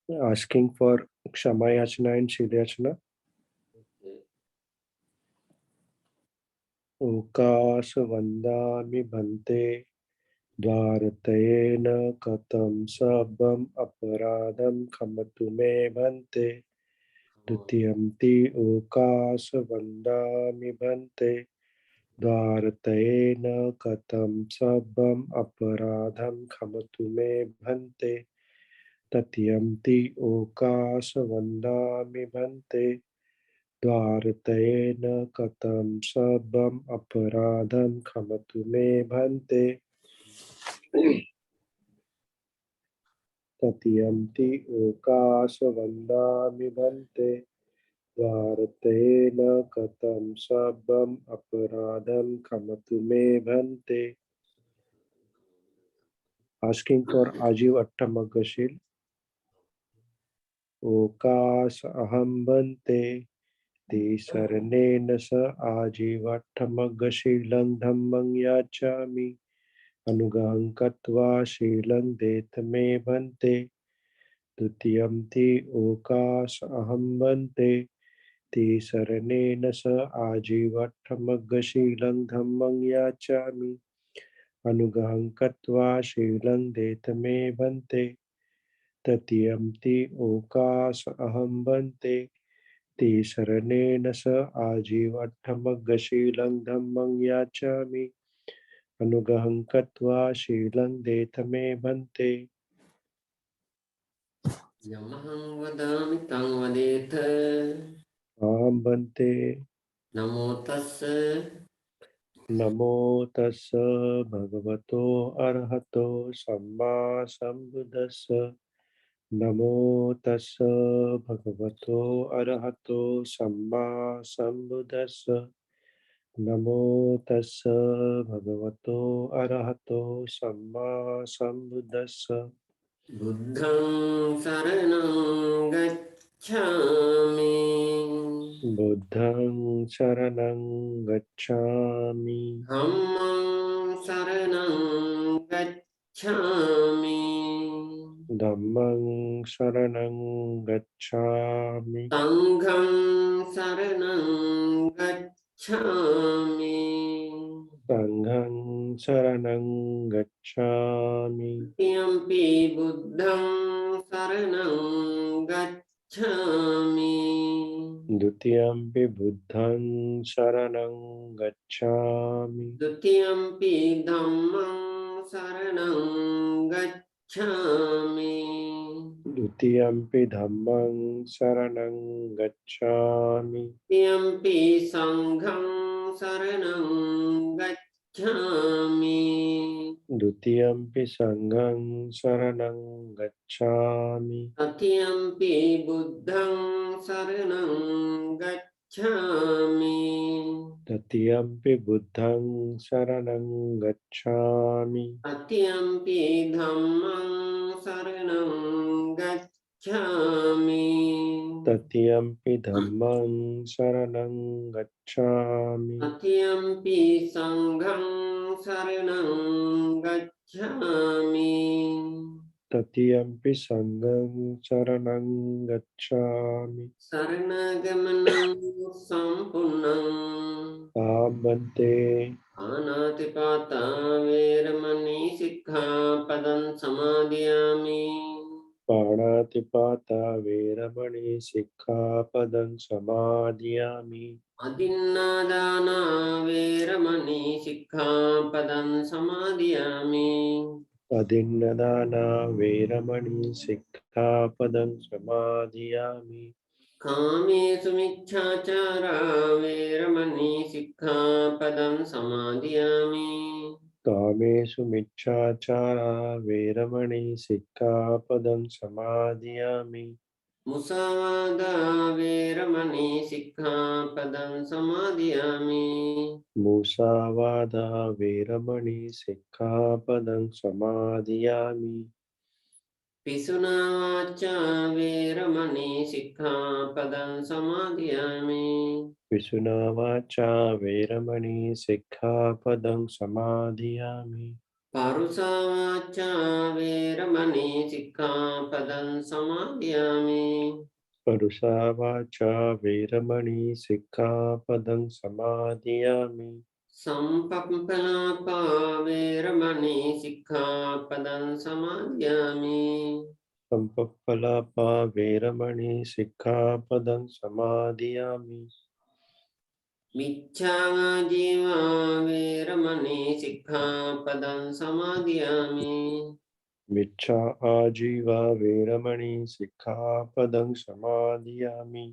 asking for Kshama Yachana and Shilachana. Okas Vandami Bhante Dvaratayena Katam Sabam Aparadam Khamatu Me Bhante Dutiyamti Okas Vandami Bhante Dvaratayena Katam Sabam Aparadam Khamatu Me Bhante Tatyamti Okas Vandami Bhante Dvaratayena Katam Sabam Aparadam Khamatu Me Bhante Tatyamti Okasavandami Bhante Dvaratena Katam Sabam Aparadam Khamatu Me Bhante. Asking for Ajiv Attamagashil. Okas Aham Bhante Te Saranena Sa Ajiv Attamagashil Dhammang Yachami Anugaham Katva Shilang Detame Bhante Dutiyamti Okas Aham Bhante Te Saranena Sa Ajivatthamagashilang Dhammang Yachami Anugaham Katva Shilang Detame Bhante Tatyamti Okas Aham Bhante Te Saranena Sa Ajivatthamagashilang Dhammang Yachami Anugaham Katva Shilang Detame Bhante. Yamahang vadami tang vadetha Aham Bhante. Namo tassa Namo tassa bhagavato arahato samma sambuddhassa. Namo tassa bhagavato arahato samma sambuddhassa. Namo tassa bhagavato arahato samma sambuddhassa. Buddhang saranang gacchami Buddhang saranang gacchami. Dhammang saranang gacchami Dhammang saranang gacchami. Sanghang saranang gacchami Sanghang saranang gacchami. Yampi buddhang saranang gacchami Dutiyampi buddhang saranang gacchami. Dutiyampi dhammang saranang gacchami Dutiyampi dhammang saranang gacchami. Yampi sanghang saranang gacchami Dutiyampi sanghang saranang gacchami. Tatiyampi buddhang saranang gacchami Tatiyampi buddhang saranang gacchami. Tatiyampi dhammang saranang gacchami Tatiyampi dhammang saranang gacchami. Tatiyampi sanghang saranang gacchami Tatiyampi sanghang saranang gacchami. Saranagamana sampunam Bhante Anatipata veramani sikkhapadam samadhiyami Panatipata Veramani Sikkhapadang Samadhiyami. Adinadana veramani sikkhapadam samadhiyami Adinnadana Veramani Sikkhapadang Samadhiyami. Kamesu miccācara veramani sikkhapadam samadhiyami Kamesu Michchāchāra Veramani Sikkhapadang Samadhiyami. Musavada veramani sikkhapadam samadhiyami Musavada Veramani Sikkhapadang Samadhiyami. Pisuna vacca veramani sikkhapadam samadhiyami Visunavacha Veramani Sikkhapadang Samadhiyami. परुषवाचा वेरमणि सिक्खापदं समादयामि परुषा वाचा वेरमणि सिक्खापदं समादियामि सम्पप्पलापा वेरमणि सिक्खापदं समादयामि संपप्पलापा वेरमणि सिक्खापदं समादियामि मिच्छाजीवा वेरमणि सिक्खापदं समादयामि मिच्छा आजीवा वेरमणि सिक्खापदं समादियामि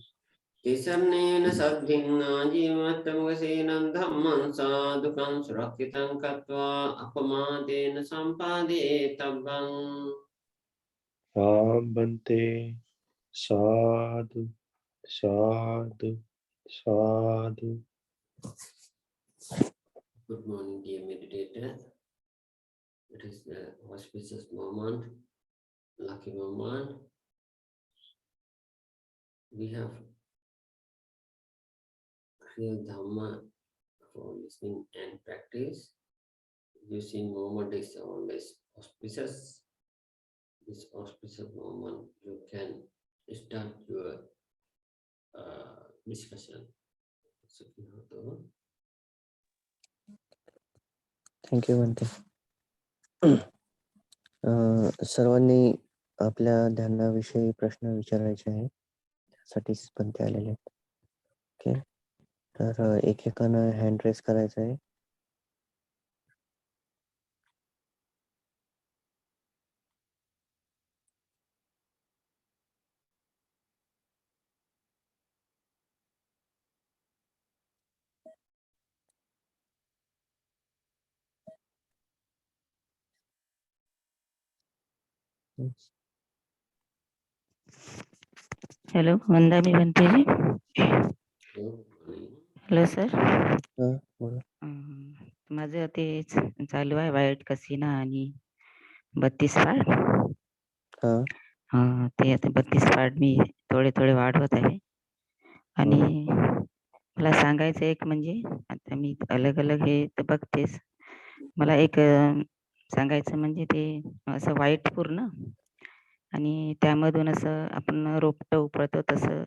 तिसन्नेन सद्भिन्ना जीवत्तमगसेनं धम्मं साधुकं सुरक्षितं कृत्वा अपमादेन सम्पादेतव्यम् साम्बन्ते साधु साधु साधु. Good morning, dear meditator. It is the auspicious moment, lucky moment. We have real Dhamma for listening and practice. Using moment is always auspicious. This auspicious moment, you can start your discussion. Thank you म्हणते. सर्वांनी आपल्या ध्यानाविषयी प्रश्न विचारायचे आहे, त्यासाठीच बनते आलेले आहेत. ओके, तर एकेकानं हँड रेस करायचं आहे. हेलो, वंदा मी बनते जी. Hello sir. बोला. माझं ते चालू आहे व्हाईट कसिना आणि 32 पार्ट. ते आता 32 पार्ट मी थोडे वाढवत आहे. आणि मला सांगायचं एक म्हणजे आता मी अलग अलग हे तर बघतेच. मला एक सांगायचं म्हणजे ते असं व्हाईट पूर्ण आणि त्यामधून असं आपण रोपटं उपळतो तसं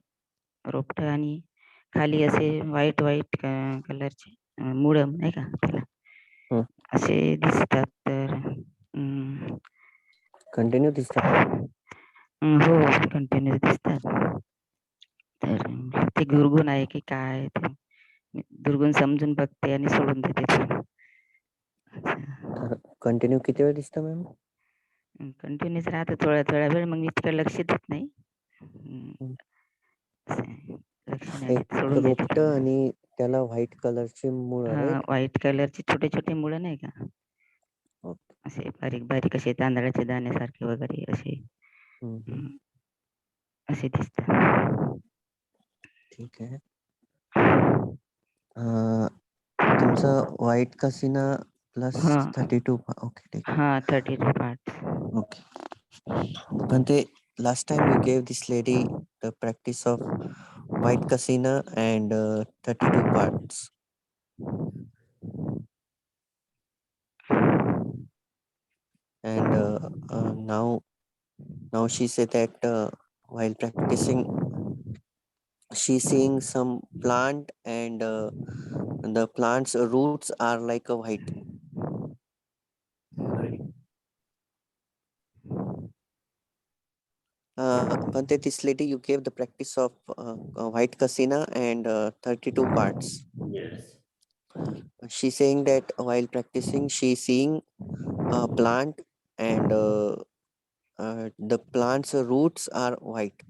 रोपटं आणि खाली असे व्हाईट कलरचे मुळं नाही का त्याला असे दिसतात. तर कंटिन्यू दिसतात. हो, कंटिन्यू दिसतात. तर ते दुर्गुण आहे की काय, ते दुर्गुण समजून बघते आणि सोडून देते. तर कंटिन्यू किती वेळ दिसतं मॅम? कंटिन्यूच राहतं थोडा वेळ, मग इतकं लक्ष देत नाही. रोपट आणि त्याला व्हाईट कलरचे मूळ, व्हाईट कलरचे छोटे छोटे मुळं नाही का, असे बारीक बारीक असे तांदळाचे दाण्यासारखे वगैरे असे दिसतात. ठीक आहे. तुमचा व्हाईट कसिना प्लस 32. ओके, ठीक आहे. 32 पार्ट. ओके. पण ते last time you gave this lady the practice of white kasina and 32 parts. And now she said that while practicing she's seeing some plant and the plant's roots are like a white. But this lady you gave the practice of white kasina and 32 parts. Yes. She's saying that while practicing she's seeing a plant and the plant's roots are white.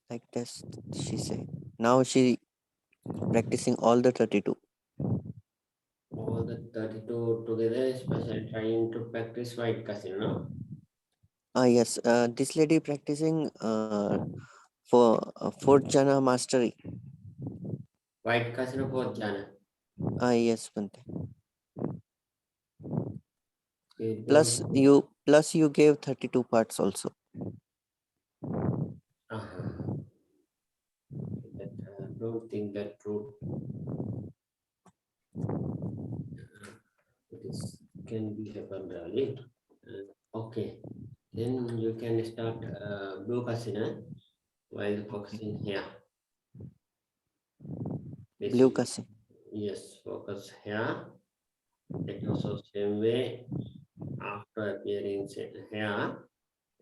Like this she said. Now she practicing all the 32. All the 32 together, especially trying to practice white kasina. Yes, this lady practicing for 4th jhana mastery. White kasina 4th jhana. Yes, Bante. Plus you gave 32 parts also. Don't think that true. can be happen really. Okay, then you can start blue kasina while focusing here. Blue Basically, kasi. yes, focus here. It also same way after appearing here,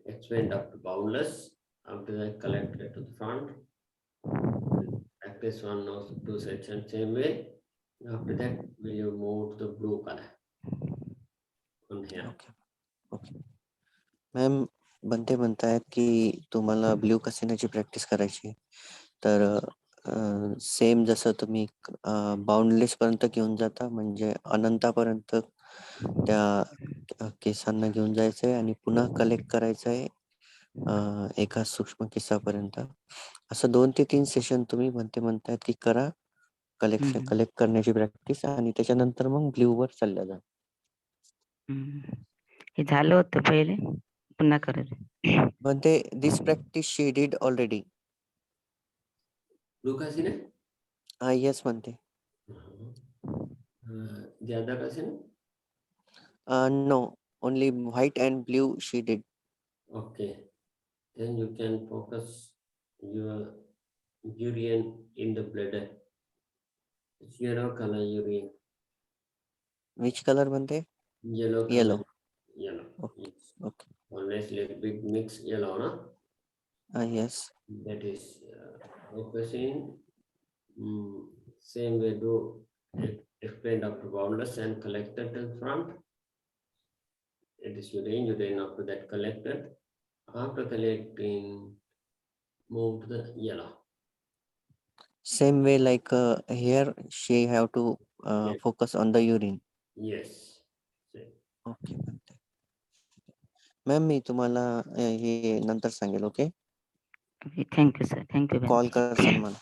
expand up to boundless. After that, collect it to the front. Practice one or two sections same way. After that, will you move to the blue color on here? Okay okay ma'am बनते म्हणतायत की तुम्हाला blue कसिनाची practice करायची आहे. तर same जसं तुम्ही boundless पर्यंत घेऊन जाता म्हणजे अनंतापर्यंत त्या केसांना घेऊन जायचंय आणि पुन्हा कलेक्ट करायचंय एका सूक्ष्म केसापर्यंत. असं 2 ते 3 सेशन तुम्ही म्हणतायत की करा कलेक्ट करण्याची प्रॅक्टिस आणि त्याच्यानंतर मग ब्ल्यू वर चालल्या जा. हे झालं होतं पहिले पुन्हा करत. म्हणते this practice she did already. Blue kasina? Yes म्हणते. ज्यादा kasina? No, only white and blue she did. Okay, then you can focus your urine in the bladder. It's yellow color urine. Which color म्हणते? Yellow color. Yellow. Yellow. Okay. Yes. Okay. Unless little bit mix yellow, no? Yes. That is focusing. Same way do explain up to boundless and collected to the front. It is urine after that collected. After collecting, move to the yellow. Same way like here she have to Yes. focus on the urine. Yes. Same. Okay. Ma'am मी तुम्हाला हे नंतर सांगेल. Okay thank you sir. Thank you. Call करसान मला.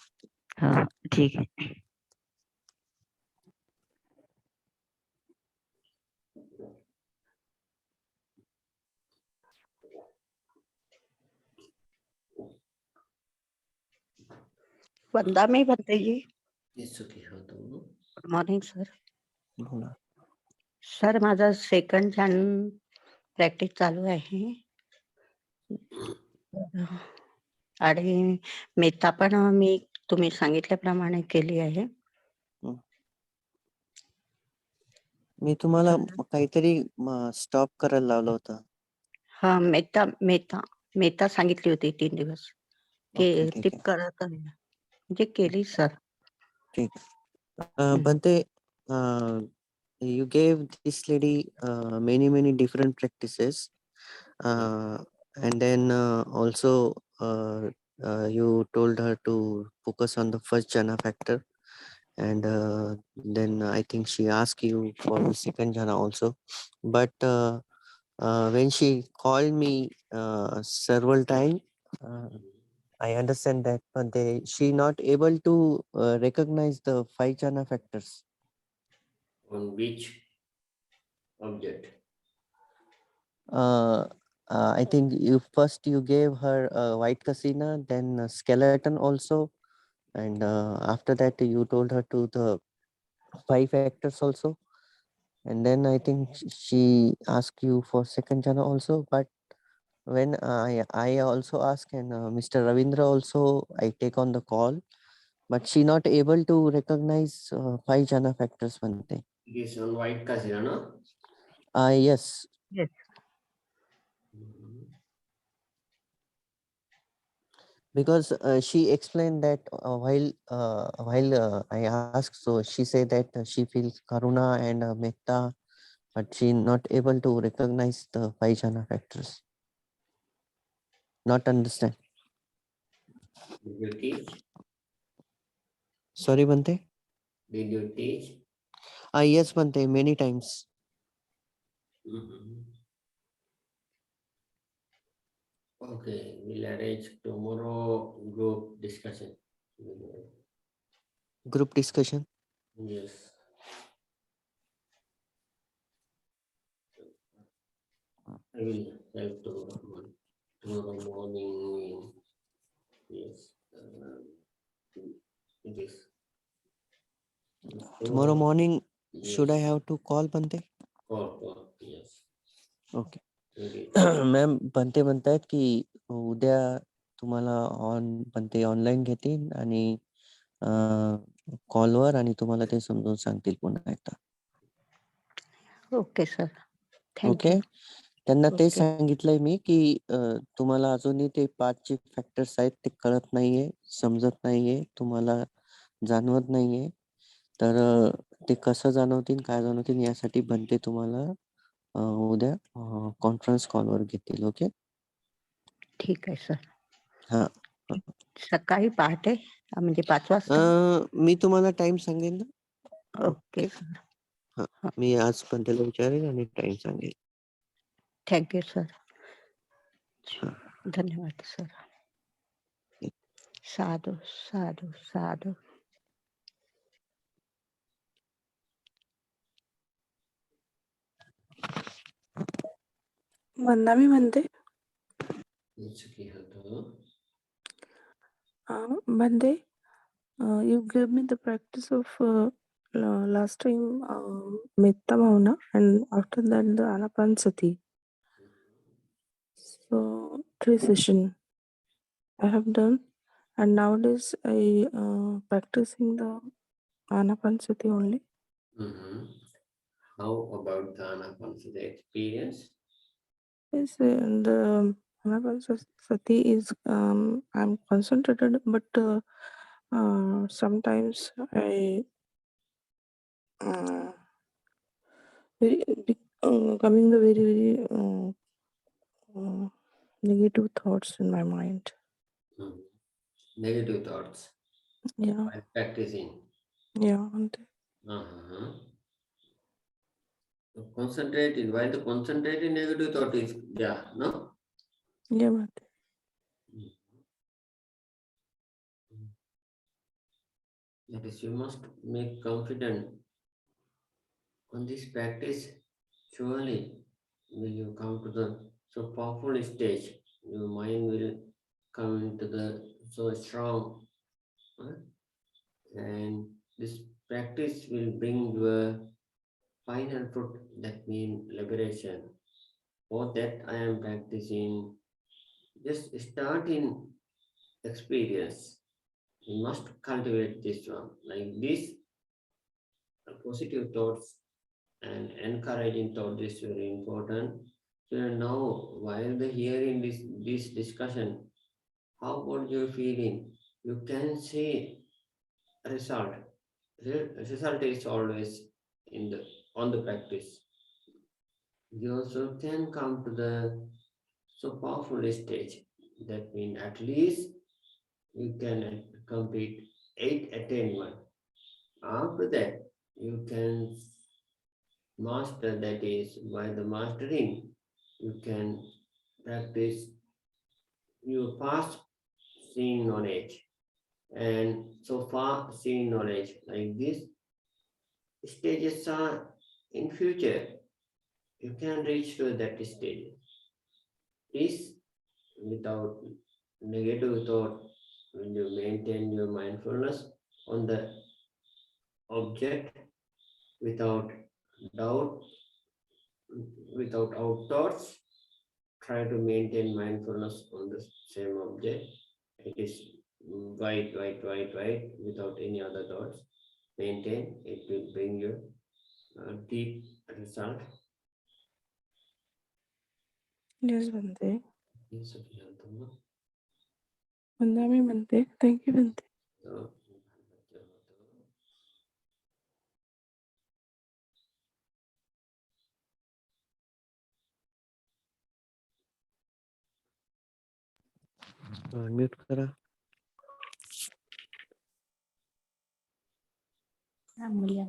हो ठीक आहे. वंदा मी बनते जी. It's okay. Good morning sir. बोला. सर माझा सेकंड चॅनल प्रॅक्टिस चालू आहे आणि मेथा पण मी तुम्ही सांगितल्याप्रमाणे केली आहे. मी तुम्हाला काहीतरी स्टॉप करायला लावलं होतं. हा मेथा सांगितली होती 3 दिवस की ती करत आहे म्हणजे केली सर. ठीक. पण ते you gave this lady many different practices and then also you told her to focus on the first jhana factor and then I think she asked you for the second jhana also, but when she called me several times I understand that but she not able to recognize the 5 jhana factors. On which object? I think you gave her white kasina, then skeleton also, and after that you told her to the 5 factors also, and then I think she asked you for second jhana also. But when I also ask and Mr. Ravindra also I take on the call, but she not able to recognize 5 jhana factors one thing. It is on white kasina, no? Yes. Yes. Because she explained that while I asked, so she said that she feels karuna and metta, but she not able to recognize the 5 jhana factors. Not understand. Did you teach? Sorry, Bante? Did you teach? Yes, Bante, many times. Okay, we'll arrange tomorrow group discussion. Group discussion? Yes. I will help tomorrow morning. Yes. It is. Tomorrow morning, Yes. should I have to call Bante? Call. Okay. Really. Ma'am बनते म्हणतायत की उद्या तुम्हाला बनते online घेतील आणि कॉलवर आणि तुम्हाला ते समजून सांगतील पुन्हा एकदा. Okay sir. Thank okay. You. त्यांना ते ओके. सांगितलंय मी की तुम्हाला अजूनही ते 5 जे फॅक्टर्स आहेत ते कळत नाहीये, समजत नाहीये, तुम्हाला जाणवत नाहीये. तर ते कसं जाणवतील, काय जाणवतील यासाठी बनते तुम्हाला उद्या कॉन्फरन्स कॉलवर घेतील. ओके. ठीक आहे सर. हां. सकाळी पहाटे म्हणजे 5 वाजता? मी तुम्हाला टाइम सांगेन ना. Okay okay. सर. हां. हां. मी आज पण त्याला विचारेन आणि टाइम सांगेन. Thank you sir. हां. धन्यवाद सर. साधू, साधू, साधू. वंदा मी म्हणते. Mitsuki Hato. Monday, you gave me the practice of last time Metta Bhavana and after that the Anapansati. So 3 session I have done and nowadays I practicing the Anapansati only. How about the Anapanasati experience? Yes, and the Anapansati is I'm concentrated, but sometimes I coming the very negative thoughts in my mind. Negative thoughts Yeah, while practicing. yeah. And So concentrating, while the concentrating negative thought is there, no? yeah, but That is, you must make confident on this practice. Surely, when you come to the so powerful stage, your mind will come into the so strong, and this practice will bring your final fruit, that means liberation. For that, I am practicing. Just start in experience. You must cultivate this one. Like this, positive thoughts and encouraging thoughts is very important. So now, while the hearing this discussion, how about your feeling? You can see result. Result is always on the practice. You also can come to the so powerful stage. That means at least you can complete 8 attainment. After that, you can master, that is, by the mastering, you can practice your past seeing knowledge and so far seeing knowledge. Like this, stages are in future. You can reach to that stage. This without negative thought, when you maintain your mindfulness on the object without doubt, without out thoughts, try to maintain mindfulness on the same object. It is white, without any other thoughts. Maintain, it will bring you a deep result. yes, Bante. Yes, Abhiyantama. Vanda mi Bante. Thank you, Bante. So, mute करा. हां, बोला.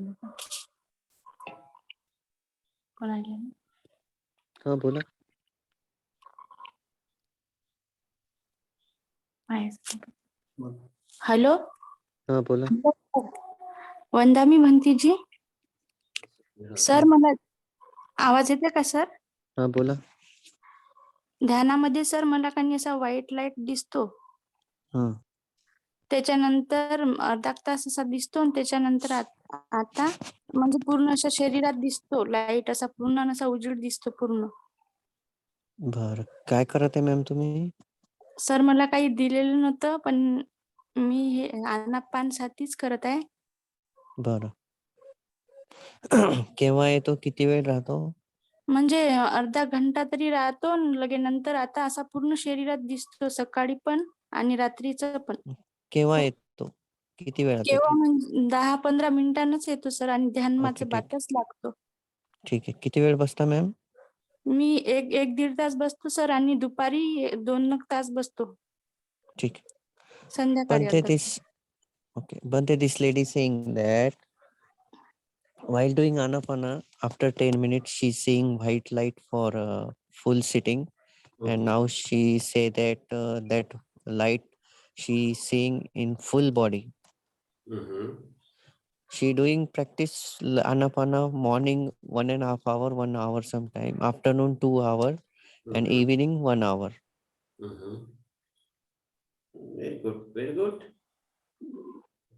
Hello, हां, बोला. वंदा मी म्हणते जी. yeah. Sir मला आवाज येते का सर? हां, बोला. ध्यानामध्ये सर मला काही असा व्हाईट लाईट दिसतो. हां. त्याच्यानंतर अर्धा तास असा दिसतो आणि त्याच्यानंतर आता म्हणजे पूर्ण अशा शरीरात दिसतो लाईट, असा पूर्ण असा उजेड दिसतो पूर्ण. बरं. काय करत आहे मॅम तुम्ही? सर मला काही दिलेलं नव्हतं, पण मी हे आनापानसाठीच करत आहे. बरं. केव्हा येतो? किती वेळ राहतो? म्हणजे अर्धा घंटा तरी राहतो आणि लगे नंतर आता असा पूर्ण शरीरात दिसतो सकाळी पण आणि रात्रीचं पण. केव्हा येतो? किती वेळात केव्हा येतो? म्हणजे 10-15 मिनिटांनाच येतो सर आणि ध्यान ओके, माझं ठीक. बातच लागतो. ठीक आहे. किती वेळ बसता मॅम? मी 1-1.5 तास बसतो सर आणि दुपारी 2 तास बसतो. ठीक आहे. संध्याकाळी Bante, आता. this lady saying that while doing Anapana, after 10 minutes, she's seeing white light for full sitting. And now she say that that light she's seeing in full body. She doing practice Anapana morning 1.5 hour, 1 hour sometime, afternoon 2 hour, and evening 1 hour. Very good, very good.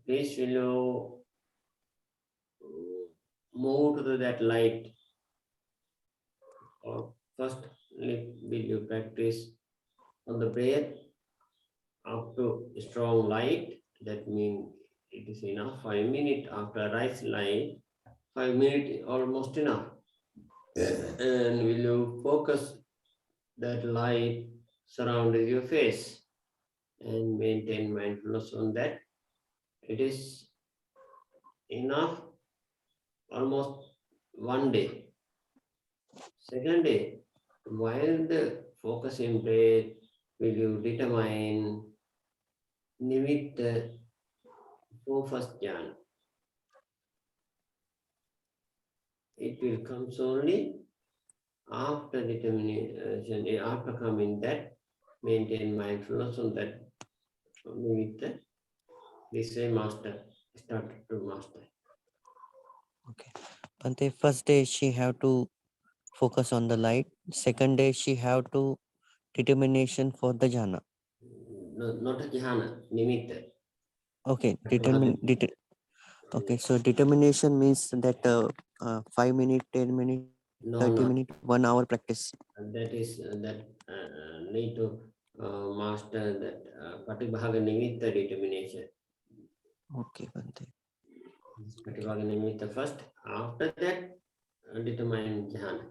Please will you move to that light? Or first will you practice on the breath up to strong light? That means it is enough. 5 minutes after rise light, 5 minutes almost enough. And will you focus that light surrounding your face and maintain mindfulness on that? It is enough almost 1 day. Second day, while the focusing breath, will you determine nimitta for first jhana? It will come only after determination, after coming that, maintain mindfulness on that nimitta. This way master started to master. Okay. Bante, first day she have to focus on the light. Second day she have to determination for the jhana. No, not a jhana, nimitta. Okay, okay, so determination means that 5 minute, 10 minute, No, 30 no. minute, 1 hour practice. That is that need to master that Patibhaga Nimitta determination. Okay, Bante. Patibhaga Nimitta first, after that determine jhana.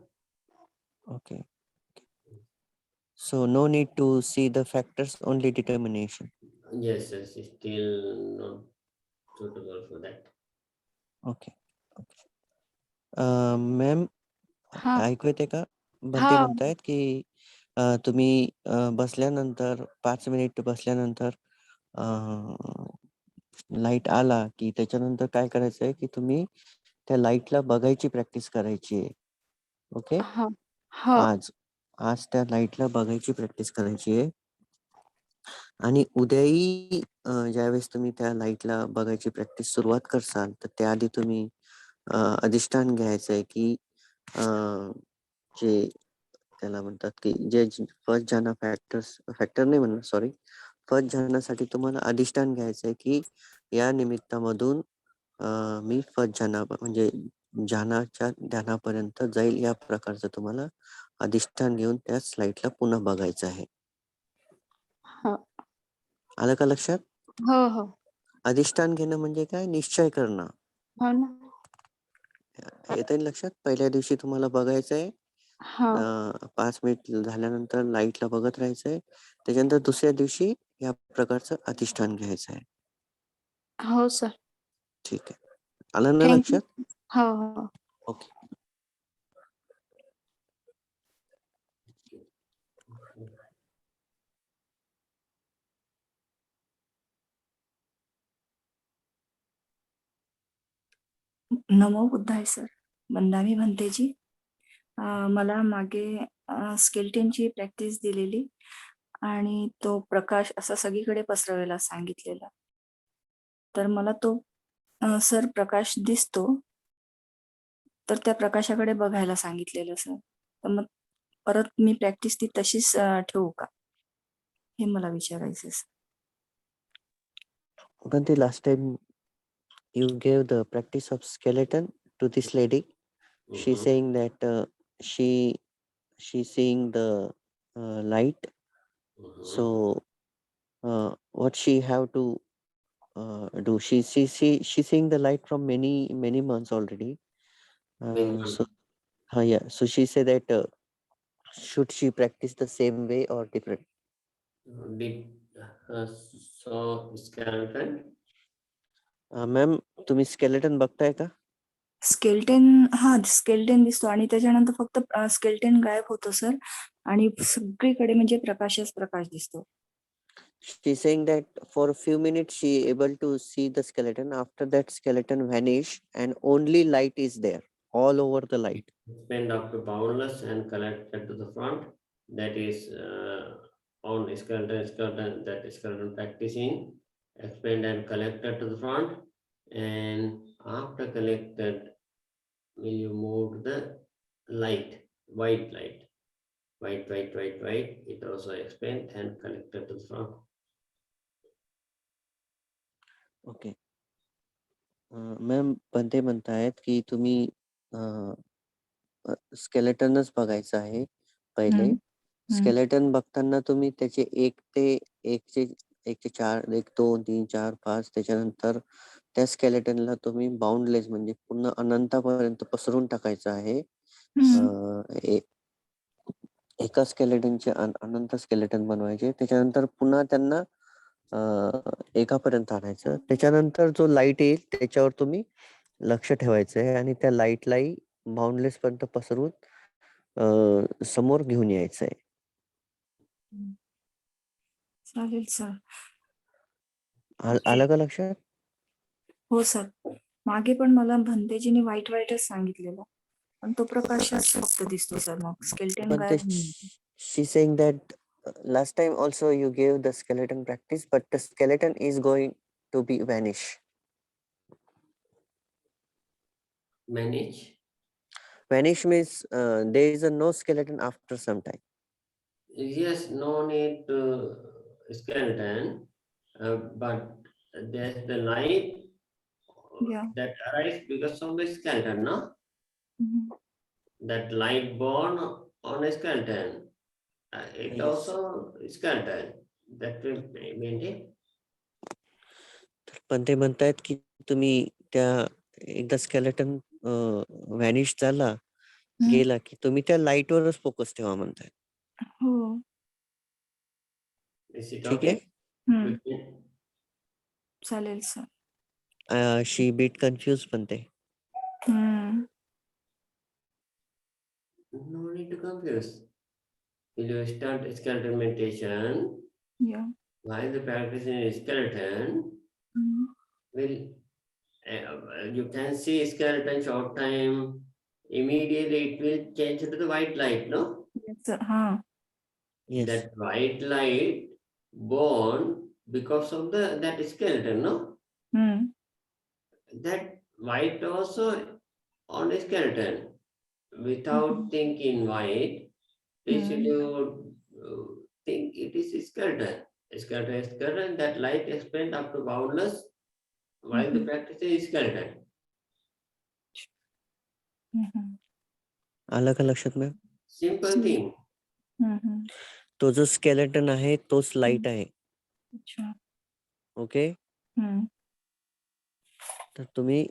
Okay. So no need to see the factors, only determination. Yes, yes, it's still not suitable for that. Okay. Okay. Ma'am हा. ऐकू येते का? बंते हा. म्हणतायत की तुम्ही बसल्यानंतर 5 minute बसल्यानंतर लाईट आला की त्याच्यानंतर काय करायचंय की तुम्ही त्या लाईटला बघायची प्रॅक्टिस करायची आहे. ओके. हा. हो. आज त्या लाईटला बघायची प्रॅक्टिस करायची आहे. आणि उद्याही ज्यावेळेस तुम्ही त्या लाईटला बघायची प्रॅक्टिस सुरुवात करसाल तर त्याआधी तुम्ही अधिष्ठान घ्यायचंय की जे त्याला म्हणतात की जे फर्स्ट ज्यांना फॅक्टर नाही म्हणणार, सॉरी, फर्स्ट ज्ञानासाठी तुम्हाला अधिष्ठान घ्यायचंय की या निमित्तामधून मी फर्स्ट ज्ञाना म्हणजे ज्ञानाच्या ध्यानापर्यंत जाईल, या प्रकारचं तुम्हाला अधिष्ठान घेऊन त्या स्लाइडला पुन्हा बघायचं आहे. हो. आलं का लक्षात? हो, हो. अधिष्ठान घेणं म्हणजे काय? निश्चय करणं. हो ना. येतंय लक्षात? पहिल्या दिवशी तुम्हाला बघायचंय, हो. 5 मिनिट झाल्यानंतर लाईटला बघत राहायचंय. त्याच्यानंतर दुसऱ्या दिवशी या प्रकारचं अधिष्ठान घ्यायचं आहे. हो सर. ठीक आहे. आलं ना थँक यू. लक्षात? हो, हो. ओके. नमो बुद्धाय सर. वंदामी भंतेजी. मला मागे स्केल्टनची प्रॅक्टिस दिलेली आणि तो प्रकाश असा सगळीकडे पसरवायला सांगितलेला. तर मला तो सर प्रकाश दिसतो, तर त्या प्रकाशाकडे बघायला सांगितलेलं सर. तर मग परत मी प्रॅक्टिस ती तशीच ठेवू का? हे मला विचारायचं आहे sir. But the last time you gave the practice of skeleton to this lady, she's saying that she's seeing the light. Mhm. So what she have to do? She's seeing the light from many months already. Many months. So yeah. So she said that should she practice the same way or different? Did so skeleton? Ma'am तुम्ही skeleton बघताय का? Skeleton skeleton दिसतो आणि त्याच्यानंतर फक्त skeleton गायब होतो sir आणि सगळीकडे म्हणजे प्रकाशच प्रकाश दिसतो. She's saying that for a few minutes she able to see the skeleton. After that skeleton vanish and only light is there all over the light. Expand after boundless and collected to the front. That is on skeleton that skeleton practicing. Expand and collected to the front, and after collected, will you move the light, white light, white. It also expand and collected to the front. Okay. Ma'am ते म्हणतायत की तुम्ही स्केलेटनच बघायचं आहे पहिले. Skeleton बघताना तुम्ही त्याचे 1 ते 4 1 2 3 4 5 त्याच्यानंतर त्या स्केलेटनला तुम्ही बाउंडलेस म्हणजे पूर्ण अनंतापर्यंत पसरून टाकायचं आहे. एका स्केलेटनचे अनंत स्केलेटन बनवायचे. त्याच्यानंतर पुन्हा त्यांना एकापर्यंत आणायचं. त्याच्यानंतर जो लाईट येईल त्याच्यावर तुम्ही लक्ष ठेवायचं आहे आणि त्या लाईटलाही बाउंडलेस पर्यंत पसरून समोर घेऊन यायचं आहे. चालेल सर. आलं का लक्षात? हो सर. मागे पण मला भंतेजीने व्हाईटच सांगितलेलं. पण तो प्रकाशच फक्त दिसतो सर मग स्केल्टन पण ते गायब. she saying that last time also you gave the skeleton practice but the skeleton is going to be vanish. Vanish means there is a no skeleton after some time. Yes, no need to skeleton, but there's the light that arises because of the skeleton, no? That light born on a skeleton. It Yes. also skeleton. That will maintain. पण ते म्हणतायत की तुम्ही त्या एकदा skeleton vanish झाला गेला की तुम्ही त्या लाईट वरच फोकस ठेवा म्हणतायत. हो. Is it ठीक okay? आहे. चालेल सर. शी बीट कन्फ्यूज म्हणते. No need to confuse. Will you start skeleton meditation? While the practicing skeleton, will you can see skeleton short time. Immediately it will change to the white light, no? Yes sir. Yes. That white light born because of that skeleton, no? That white also on a skeleton. Without thinking white, they should think it is skeleton. Skeleton, that light expand up to boundless while the practice is skeleton. आलं का लक्षात ma'am? Simple thing. तो जो skeleton आहे तोच light आहे. Okay. तर तुम्ही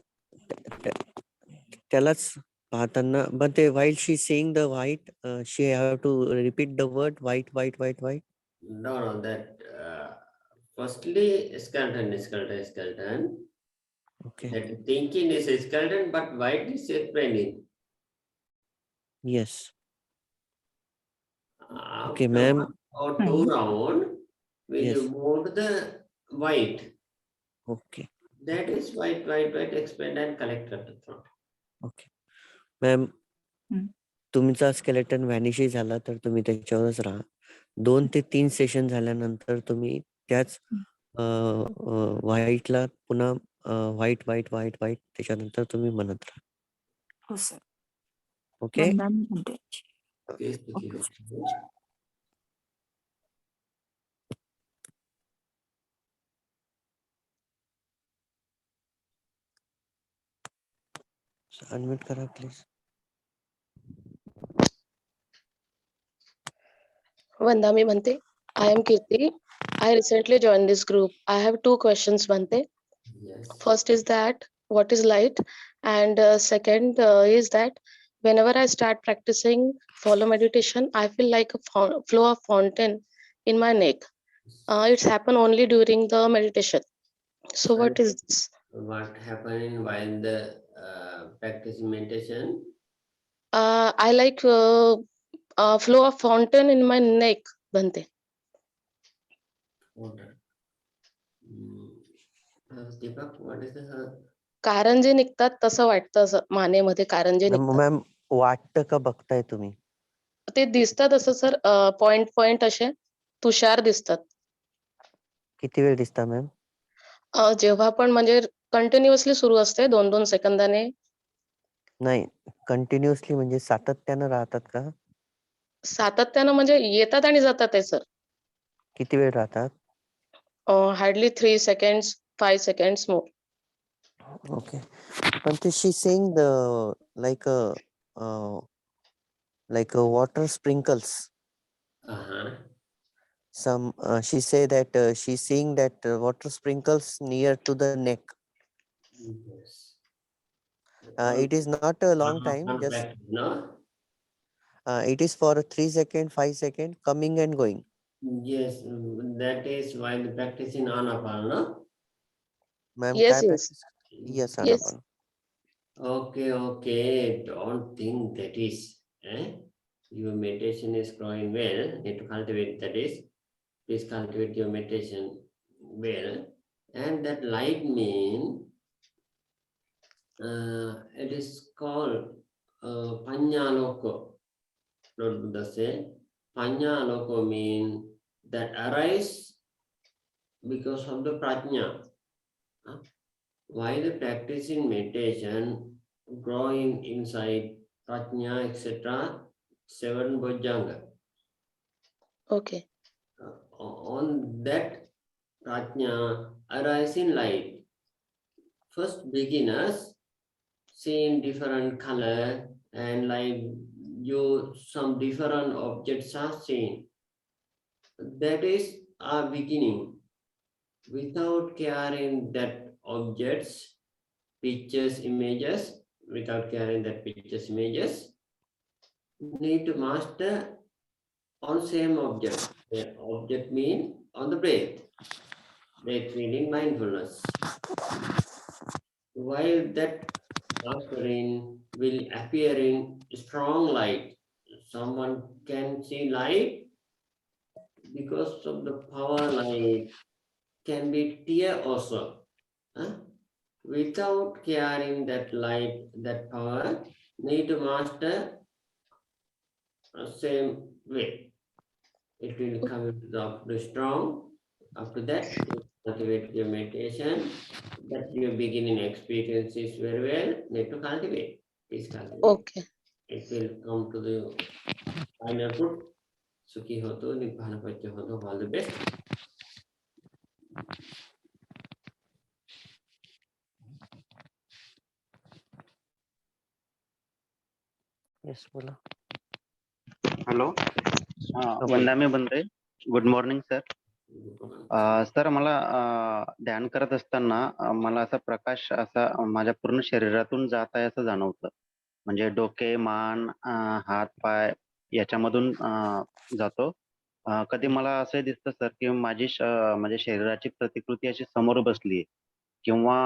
त्यालाच पाहताना but while she seeing the white she have to repeat the word white. No, that firstly skeleton. Okay. That thinking is a skeleton, but white is expanding. Yes. After ma'am. 1 or 2 round, will Yes. you move the white? Okay. That is white expand and collect at the front. Okay. Ma'am तुमचा skeleton vanish झाला तर तुम्ही त्याच्यावरच राहा. 2 ते 3 session झाल्यानंतर तुम्ही त्याच व्हाईटला पुन्हा व्हाईट त्याच्यानंतर तुम्ही म्हणत राहा. हो सर. ओके. अनम्यूट करा please. Vandami Bhante. I am Kirti. I recently joined this group. I have two questions, Bhante. Yes. First is that what is light? And second is that whenever I start practicing follow meditation, I feel like a flow of fountain in my neck. It's happen only during the meditation. So And what is this? what happened while the practicing meditation? I like flow of fountain in my neck, Bhante. Water. Deepak, what is the कारंजे निघतात तसं वाटतं असं मानेमध्ये कारंजे निघतात. Ma'am वाटतं का बघताय तुम्ही? ते दिसतात असं सर पॉइंट पॉइंट असे तुषार दिसतात. किती वेळ दिसता मॅम? जेव्हा पण म्हणजे कंटिन्युअसली सुरू असते 2-2 सेकंदाने. नाही, कंटिन्युअसली म्हणजे सातत्यानं राहतात का? सातत्यानं म्हणजे येतात आणि जातात आहे सर. किती वेळ राहतात? Hardly 3 seconds, 5 seconds more. Okay. But she's saying like water sprinkles. She say that she's seeing that water sprinkles near to the neck. Yes. It is not a long time, just No? it is for 3 second, 5 second, coming and going. Yes, that is why the practicing Anapana, no? Ma'am, Yes, काय yes. practice? Yes, Yes. Anapana. Okay. Don't think that is. Your meditation is growing well. Need to cultivate that is. Please cultivate your meditation well. And that light mean, it is called Panyaloko. Lord Buddha said, Panyaloko mean that arise because of the prajna. While practicing meditation, growing inside prajna, etc., 7 bojjhanga. Okay. On that prajna arising light, first beginners seeing different color and like you some different objects are seen. That is our beginning. Without caring that objects, pictures, images, without caring that pictures, images, need to master on same object. The object mean on the breath. Breath meaning mindfulness. While that mastering will appear in strong light, someone can see light because of the power light can be tear also. Without caring that light, that power, need to master same way. It will come up to strong. After that, you cultivate your meditation. That your beginning experience is very well. Need to cultivate. Please cultivate. Okay. It will come to the final fruit. Sukhi hoto, nibbana paccha hoto. All the best. Yes, बोला. Hello, वंदामी बनते. Good morning sir. Sir मला ध्यान करत असताना मला असा प्रकाश असा माझ्या पूर्ण शरीरातून जात आहे असं जाणवतं. म्हणजे डोके, मान, हात, पाय याच्यामधून जातो. कधी मला असं दिसतं सर की माझी म्हणजे शरीराची प्रतिकृती अशी समोर बसली आहे किंवा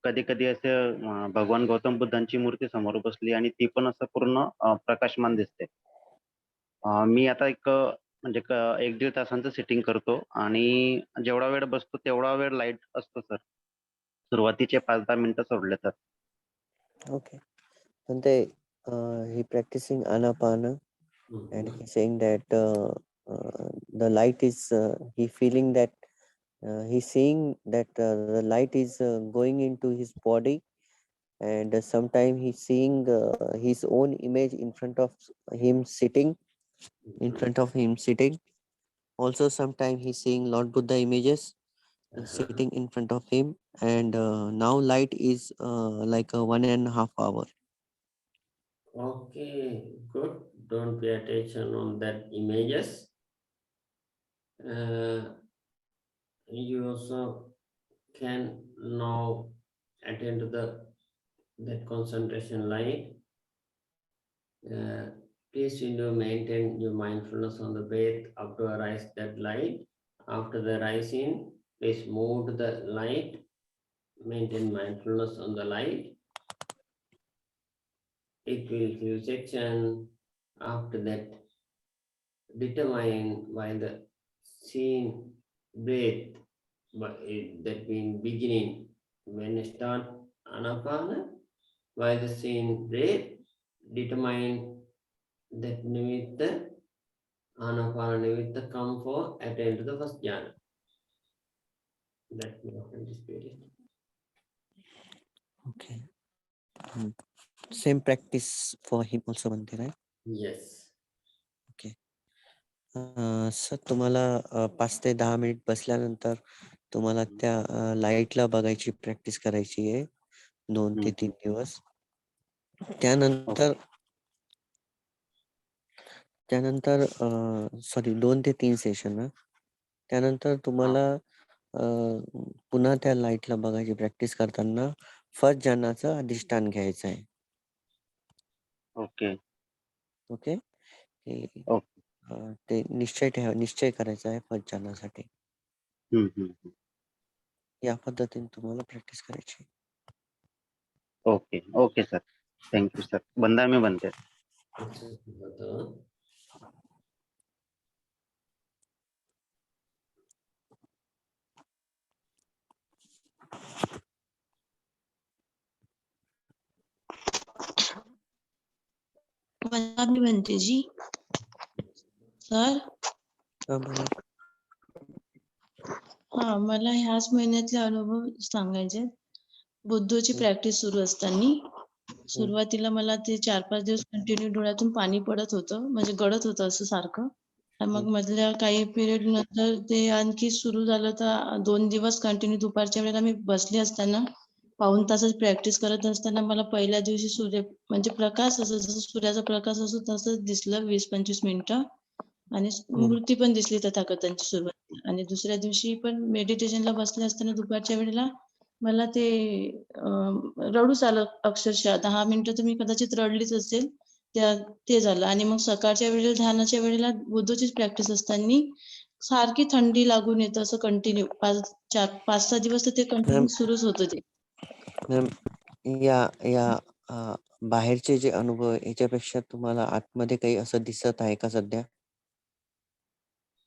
कधी कधी असं भगवान गौतम बुद्धांची मूर्ती समोर बसली आणि ती पण असं पूर्ण प्रकाशमान दिसते. मी आता म्हणजे 1-1.5 तासांचं सिटिंग करतो आणि जेवढा वेळ बसतो तेवढा वेळ लाईट असतो सर. सुरुवातीचे 5-10 मिनिटं सोडले तर. Okay. And he practicing Anapana and he's saying that the light is he feeling that he's seeing that the light is going into his body, and sometime he's seeing his own image in front of him sitting. Also sometimes he's seeing Lord Buddha images sitting in front of him, and now light is like a 1.5 hour. Okay, good. Don't pay attention on that images. You also can now attend to that concentration line. Please maintain your mindfulness on the breath up to arise that light. After the rising, please move to the light. Maintain mindfulness on the light. It will few section. After that, determine by the scene breath, but that means beginning. When you start anapana, by the scene breath, determine that nimitta, anapana nimitta come for attain to the first jhana. That we have anticipated. Okay. Same practice for him also Bhante, right? Yes. Sir तुम्हाला 5 ते 10 minute बसल्यानंतर तुम्हाला त्या लाईटला बघायची practice करायची आहे 2 ते 3 दिवस. त्यानंतर सॉरी 2 ते 3 सेशन ना. त्यानंतर तुम्हाला पुन्हा त्या लाईटला बघायची प्रॅक्टिस करताना फर्स्ट जनाचं अधिष्ठान घ्यायचं आहे. ओके. ओके. ओके. ते निश्चय करायचा आहे फर्स्ट जनासाठी. या पद्धतीने तुम्हाला प्रॅक्टिस करायची. Okay. Okay sir. Thank you sir. बंदामी बनते. बंदामी बनते जी सर. हा मला ह्याच महिन्यातले अनुभव सांगायचे. बुद्धोची प्रॅक्टिस सुरू असताना सुरुवातीला मला ते 4-5 दिवस कंटिन्यू डोळ्यातून पाणी पडत होतं, म्हणजे गळत होतं असं सारखं. मग मधल्या काही पिरियड नंतर ते आणखी सुरू झालं तर 2 दिवस कंटिन्यू दुपारच्या वेळेला मी बसले असताना पाऊण तासाची प्रॅक्टिस करत असताना मला पहिल्या दिवशी सूर्य म्हणजे प्रकाश असं जसं सूर्याचा प्रकाश असतो तसंच दिसलं 20-25 मिनिटं आणि मूर्ती पण दिसली तथागतांची सुरुवात. आणि दुसऱ्या दिवशी पण मेडिटेशनला बसले असताना दुपारच्या वेळेला मला ते रडूच आलं अक्षरशः. 10 मिनिटं तर मी कदाचित रडलीच असेल. ते झालं आणि मग सकाळच्या वेळेला ध्यानाच्या वेळेला बुद्धोचीच प्रॅक्टिस असताना सारखी थंडी लागून येतं असं कंटिन्यू 5-6 दिवस तर ते कंटिन्यू सुरूच होतं ते. या बाहेरचे जे अनुभव याच्यापेक्षा तुम्हाला आतमध्ये काही असं दिसत आहे का सध्या?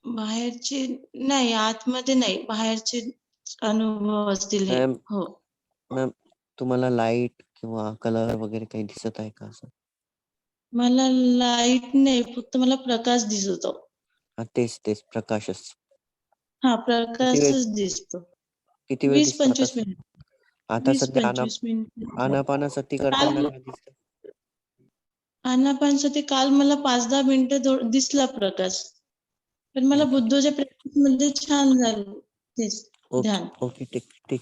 बाहेरचे नाही, आतमध्ये नाही. बाहेरचे अनुभव असतील हे. हो. मॅम तुम्हाला लाईट किंवा कलर वगैरे काही दिसत आहे का असं? मला लाईट नाही, फक्त मला प्रकाश दिसतो. तेच प्रकाशच. हा, प्रकाशच दिसतो. किती वेळ दिसतो 20-25 मिनिट. आता सध्या 20-25 मिनिट. आनापानसती करताना काय दिसतं? आनापानसती काल मला 5-10 मिनिटं दिसला प्रकाश. पण मला बुद्धोच्या प्रॅक्टिस मध्ये छान झालं तेच ध्यान. ओके. ठीक.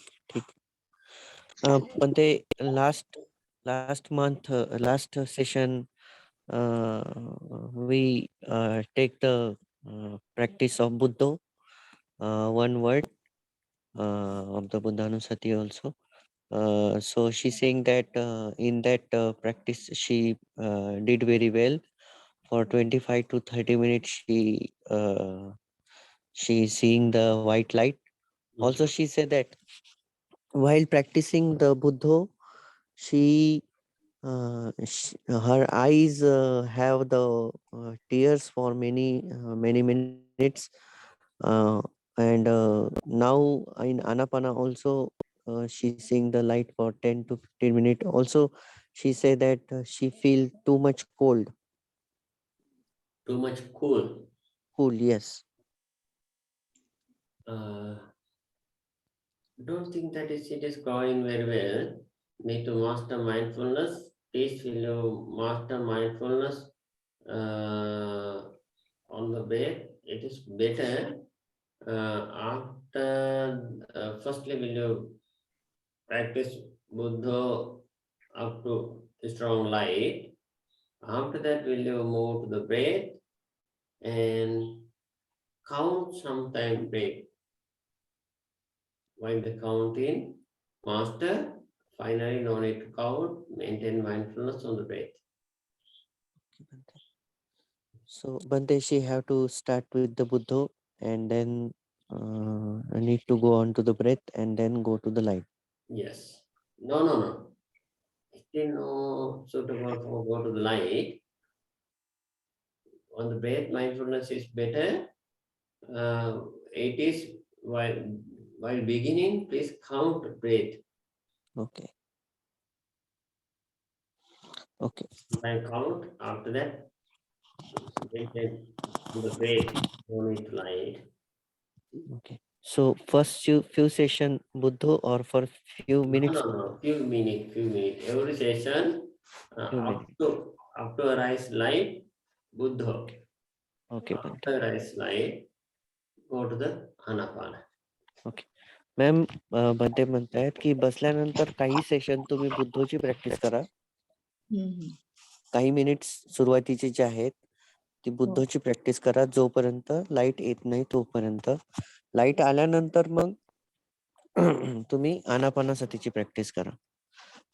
पण ते last month, last session, we take the practice of Buddha, one word of the Buddhanusati also. So she's saying that in that practice she did very well. For 25 to 30 minutes she is seeing the white light. Also she said that while practicing the Buddha, her eyes have the tears for many minutes, and now in Anapana also she's seeing the light for 10 to 15 minutes. Also she said that she feel too much cold. Too much cool. Yes. Don't think that it is going very well. Need to master mindfulness. Please will you master mindfulness on the breath. It is better. After firstly will you practice Buddha up to strong light. After that, will you move to the breath and count sometime break. While the counting, master, finally no need to count, maintain mindfulness on the breath. So Bante, she have to start with the Buddha and then need to go on to the breath and then go to the light. Yes. No. Still no suitable for go to the light. On the breath, mindfulness is better. It is while beginning, please count breath. Okay. Okay. By count, after that, maintain the breath, no need to light. Okay. So first few session Buddha or for few minutes? No. Few minutes. Every session, up to arise light, Buddha. Okay, After arise light, go to the Anapana. Okay ma'am बंटे म्हणतायत की बसल्यानंतर काही session तुम्ही बुद्धोची practice करा. काही minutes सुरुवातीचे जे आहेत ती बुद्धोची प्रॅक्टिस करा जोपर्यंत लाईट येत नाही तोपर्यंत. लाईट आल्यानंतर मग तुम्ही आनापानासतीची प्रॅक्टिस करा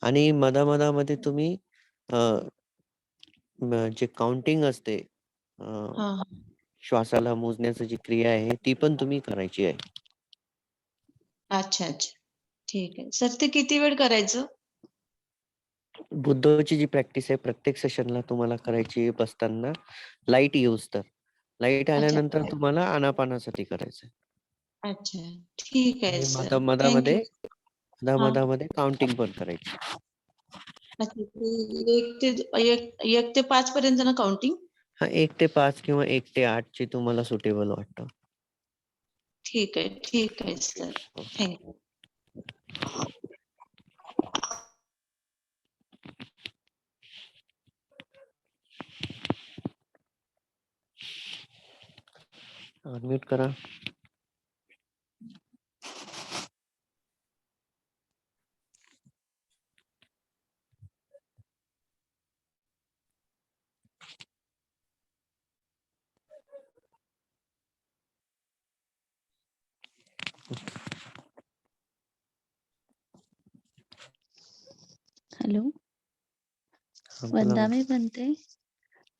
आणि मधामध्ये तुम्ही जे काउंटिंग असते श्वासाला मोजण्याची जी क्रिया आहे ती पण तुम्ही करायची आहे. अच्छा. ठीक आहे. सर ते किती वेळ करायचं? बुद्धोची जी प्रॅक्टिस आहे प्रत्येक सेशनला तुम्हाला करायची बसताना लाईट येऊस तर. लाईट आल्यानंतर तुम्हाला आनापानासाठी करायचं. अच्छा. ठीक आहे सर. मधामध्ये काउंटिंग पण करायची. अच्छा. 1 ते 5 पर्यंत ना काउंटिंग? हा 1 ते 5 किंवा 1 ते 8 ची तुम्हाला सुटेबल वाटतं. ठीक आहे सर. थँक्यू. अनम्यूट करा. हॅलो. वंदामी बनते.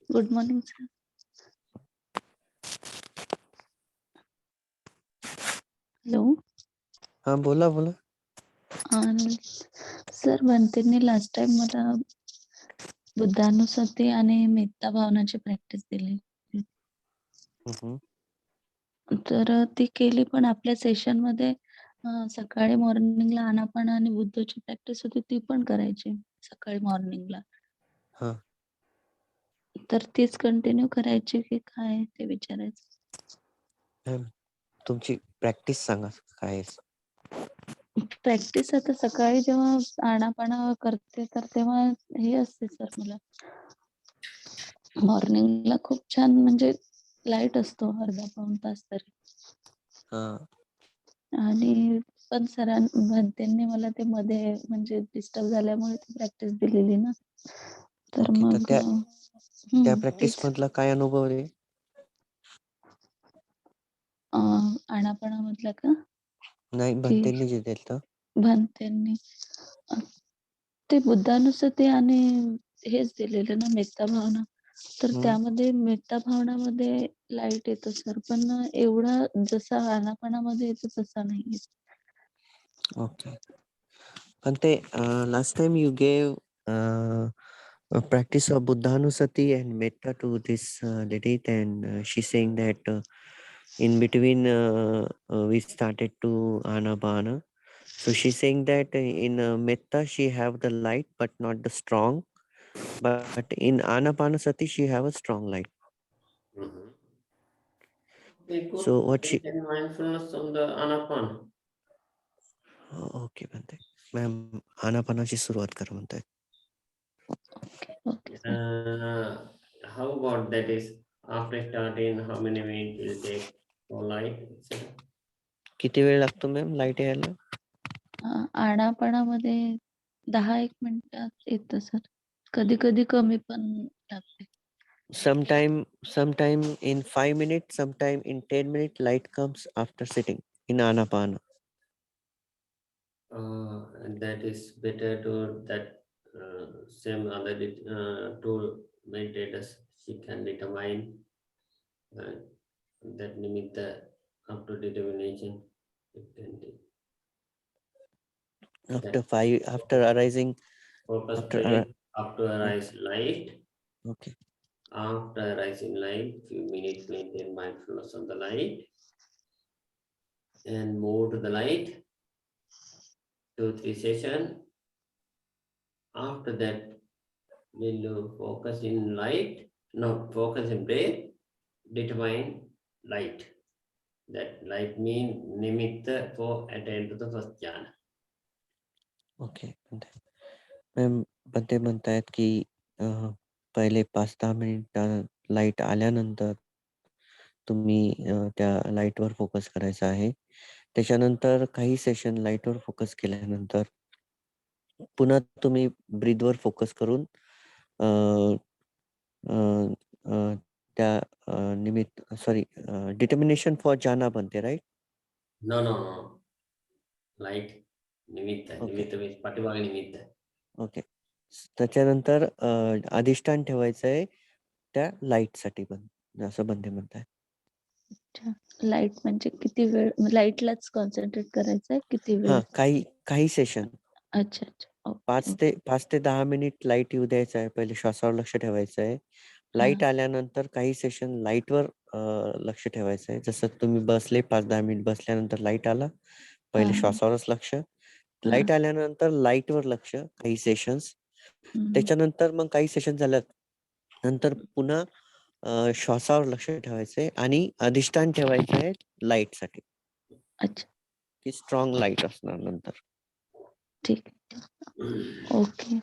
Good morning sir. हॅलो. हा बोला. सर बनतेंनी लास्ट टाइम मला बुद्धानुसती आणि मेत्ता भावनाची प्रॅक्टिस दिली. तर ती केली पण आपल्या सेशन मध्ये सकाळी मॉर्निंगला आनापाना आणि बुद्धची प्रॅक्टिस होती ती पण करायची सकाळी मॉर्निंगला. तर तीच कंटिन्यू करायची की काय ते विचारायचं. तुमची प्रॅक्टिस सांगा काय? प्रॅक्टिस आता सकाळी जेव्हा आनापाना करते तर तेव्हा हे असते सर मला मॉर्निंगला खूप छान म्हणजे लाईट असतो अर्धा पाऊण तास तरी. आणि पण त्यांनी मला ते मध्ये म्हणजे डिस्टर्ब झाल्यामुळे ती प्रॅक्टिस दिलेली ना. तर मग त्या प्रॅक्टिस मधला काय अनुभव आहे? आनापाना मधला का? नाही भंतेंनी जे दिलं. भंतेंनी ते बुद्धानुसती आणि हेच दिलेलं ना मेत्ता भावना. तर त्यामध्ये मेत्ता भावनामध्ये लाईट येतो सर पण एवढा जसा आनापानामध्ये येतो तसा नाही येत. Okay. Bhante, last time you gave a practice of Buddhanusati and Metta to this lady, and she's saying that in between we started to Anapana. So she's saying that in Metta she have the light but not the strong, but in Anapanasati she have a strong light. So what she? Mindfulness on the Anapana. Okay म्हणते ma'am आनापानाची सुरुवात कर म्हणताय. How about that is after starting how many minutes will take for light? किती वेळ लागतो ma'am light यायला? आनापानामध्ये 10-1 मिनिटात येतं सर. कधी कधी कमी पण लागते. sometime in 5 minutes, sometime in 10 minutes, light comes after sitting in Anapana. And that is better to that same other two meditators. She can determine that nimitta up to determination. It can be After arising, focus after break up to arise light. okay. After arising light, few minutes maintain mindfulness of the light and move to the light. 2-3 sessions. After that, will you focus in light? No, focus in breath. Determine light. That light means nimitta for attain to the first jhana. Okay ma'am ते म्हणतायत की पहिले 5-10 minute light आल्यानंतर तुम्ही त्या लाईटवर focus करायचा आहे. त्याच्यानंतर काही सेशन लाईटवर फोकस केल्यानंतर पुन्हा तुम्ही ब्रीथवर फोकस करून अ, अ, अ, त्या निमित्त सॉरी डिटर्मिनेशन फॉर जाना बनते right? No, no, no. Light. Nimitta. Okay. Nimitta means patibhaga nimitta. Okay. त्याच्यानंतर अधिष्ठान ठेवायचं आहे त्या लाईटसाठी पण असं बंदे म्हणताय. अच्छा, लाईट म्हणजे किती वेळ लाईटलाच कॉन्सन्ट्रेट करायचं आहे किती वेळ? हा काही सेशन अच्छा अच्छा. 5 ते 10 मिनिट लाईट येऊ द्यायचं आहे. पहिले श्वासावर लक्ष ठेवायचं आहे. लाईट आल्यानंतर काही सेशन लाईटवर लक्ष ठेवायचं आहे. जसं तुम्ही बसले 5-10 मिनिट बसल्यानंतर लाईट आला. पहिले श्वासावरच लक्ष. लाईट आल्यानंतर लाईटवर लक्ष काही सेशन्स. त्याच्यानंतर मग काही सेशन झाल्यानंतर पुन्हा श्वासावर लक्ष ठेवायचंय आणि अधिष्ठान ठेवायचं आहे लाईटसाठी. अच्छा. की स्ट्रॉंग लाईट असणार नंतर. ठीक. ओके.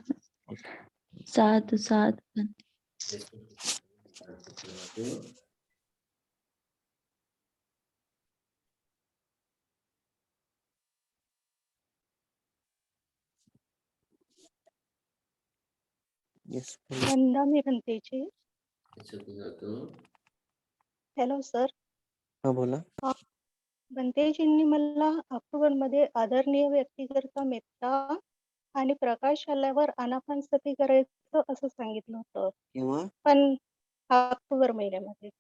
साधू साधू. येस. वंदा मी भंतेची. Hello sir. हा बोला. भंतेजींनी मला ऑक्टोबरमध्ये आदरणीय व्यक्तीकरता मेत्ता आणि प्रकाश आल्यावर आनापानसती करायचं असं सांगितलं होतं. किंवा पण ऑक्टोबर महिन्यामध्ये.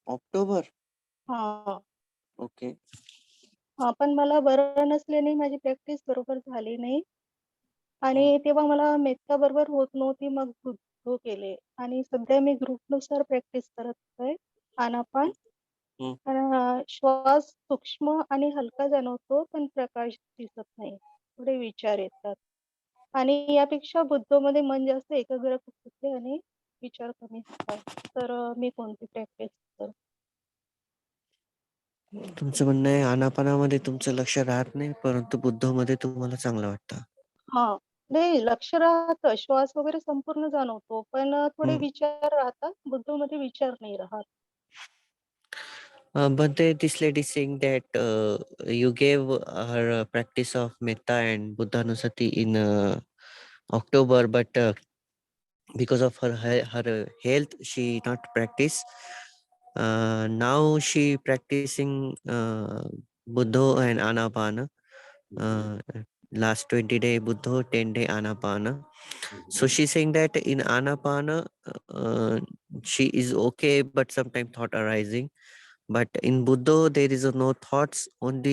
ऑक्टोबर. हा. ओके. हा पण मला बरं नसल्याने माझी प्रॅक्टिस बरोबर झाली नाही आणि तेव्हा मला मेत्ता बरोबर होत नव्हती. मग बुद्धो केले आणि सध्या मी ग्रुपनुसार प्रॅक्टिस करत आहे आनापान. श्वास सूक्ष्म आणि हलका जाणवतो पण प्रकाश दिसत नाही. थोडे विचार येतात आणि यापेक्षा बुद्धोमध्ये मन जास्त एकाग्र होते आणि विचार कमी होतात. तर मी कोणती प्रॅक्टिस करू? तुमचं म्हणणं आहे आनापानामध्ये तुमचं लक्ष राहत नाही परंतु बुद्धमध्ये तुम्हाला चांगलं वाटतं. हा नाही लक्ष राहतं. श्वास वगैरे संपूर्ण जाणवतो पण थोडे विचार राहतात. बुद्धोमध्ये विचार नाही राहत. But this lady saying that you gave her practice of metta and buddhanusati in October, but because of her health, she not practice. Now she practicing buddho and anapana. Last 20 day buddho, 10 day anapana. So she's saying that in anapana, she is okay, but sometimes thought arising. But in Buddha, there is no thoughts, only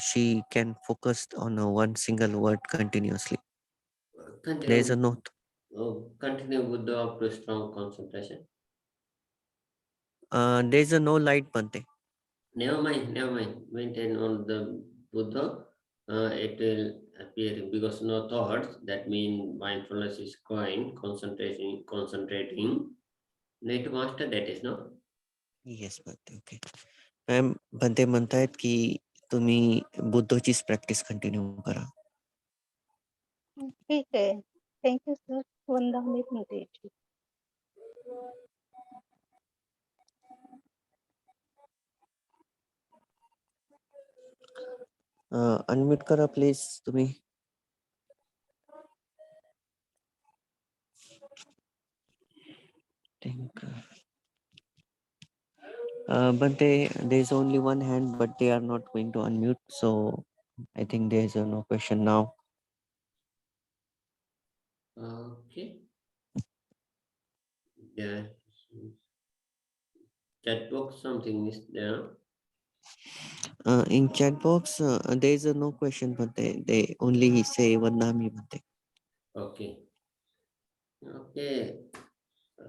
she can focus on one single word continuously. There is a no. Continue Buddha up to strong concentration. There is a no light, Bante. Never mind. Maintain on the Buddha. It will appear because no thoughts. That means mindfulness is going, concentrating. Need to master that is no. Yes, Bante. Okay. Ma'am Bhante म्हणतायत की तुम्ही बुद्धोचीच practice continue करा. ठीक आहे. Thank you sir. वंदा मी भंतेची. Unmute करा please तुम्ही. think Bante, there's only one hand, but they are not going to unmute, so I think there's no question now. Okay. Yeah. Chat box something is there. In chat box, there's no question, but they only say Vandami Bante. Okay. Okay.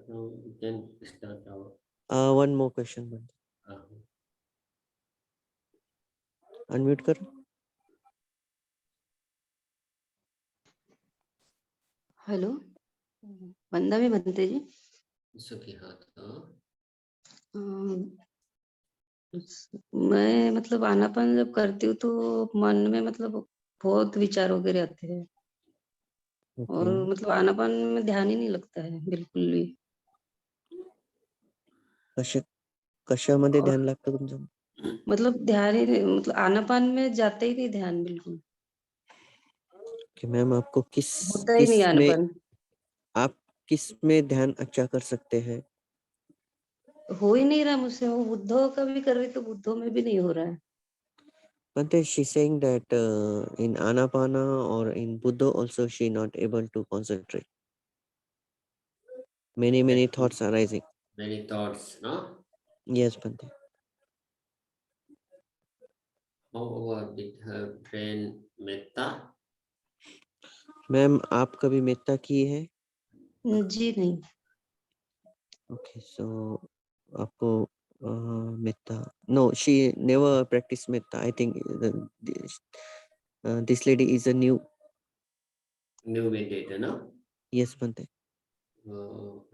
Now we can start our. One more question, Bante. Unmute karo. Hello वंदना बनते जी। सखी हाथ मैं मतलब आनापान जब करती हूँ तो मन में मतलब बहुत विचार वगैरह आते हैं और Okay. मतलब आनापान में ध्यान ही नहीं लगता है बिल्कुल भी। कशामध्ये और ध्यान लागतं तुमचं? मतलब ध्यान ही नहीं, मतलब आनापान में जाता ही नहीं ध्यान बिल्कुल, कि मैम आपको होता ही नहीं आनापान। आप किस में ध्यान अच्छा कर सकते हैं? हो ही नहीं रहा मुझसे, वो बुद्धों का भी कर रही तो बुद्धों में भी नहीं हो रहा है। Bante, she's saying that in Anapana or in Buddha also she not able to concentrate. Many thoughts arising. Many thoughts, no? Yes, Bante. However, did her train metta? Ma'am आप कभी मेत्ता किए हैं? जी नहीं। Okay, so आपको Metta, no, she never practiced metta. I think this lady is a new. New meditator, no? Yes, Bante.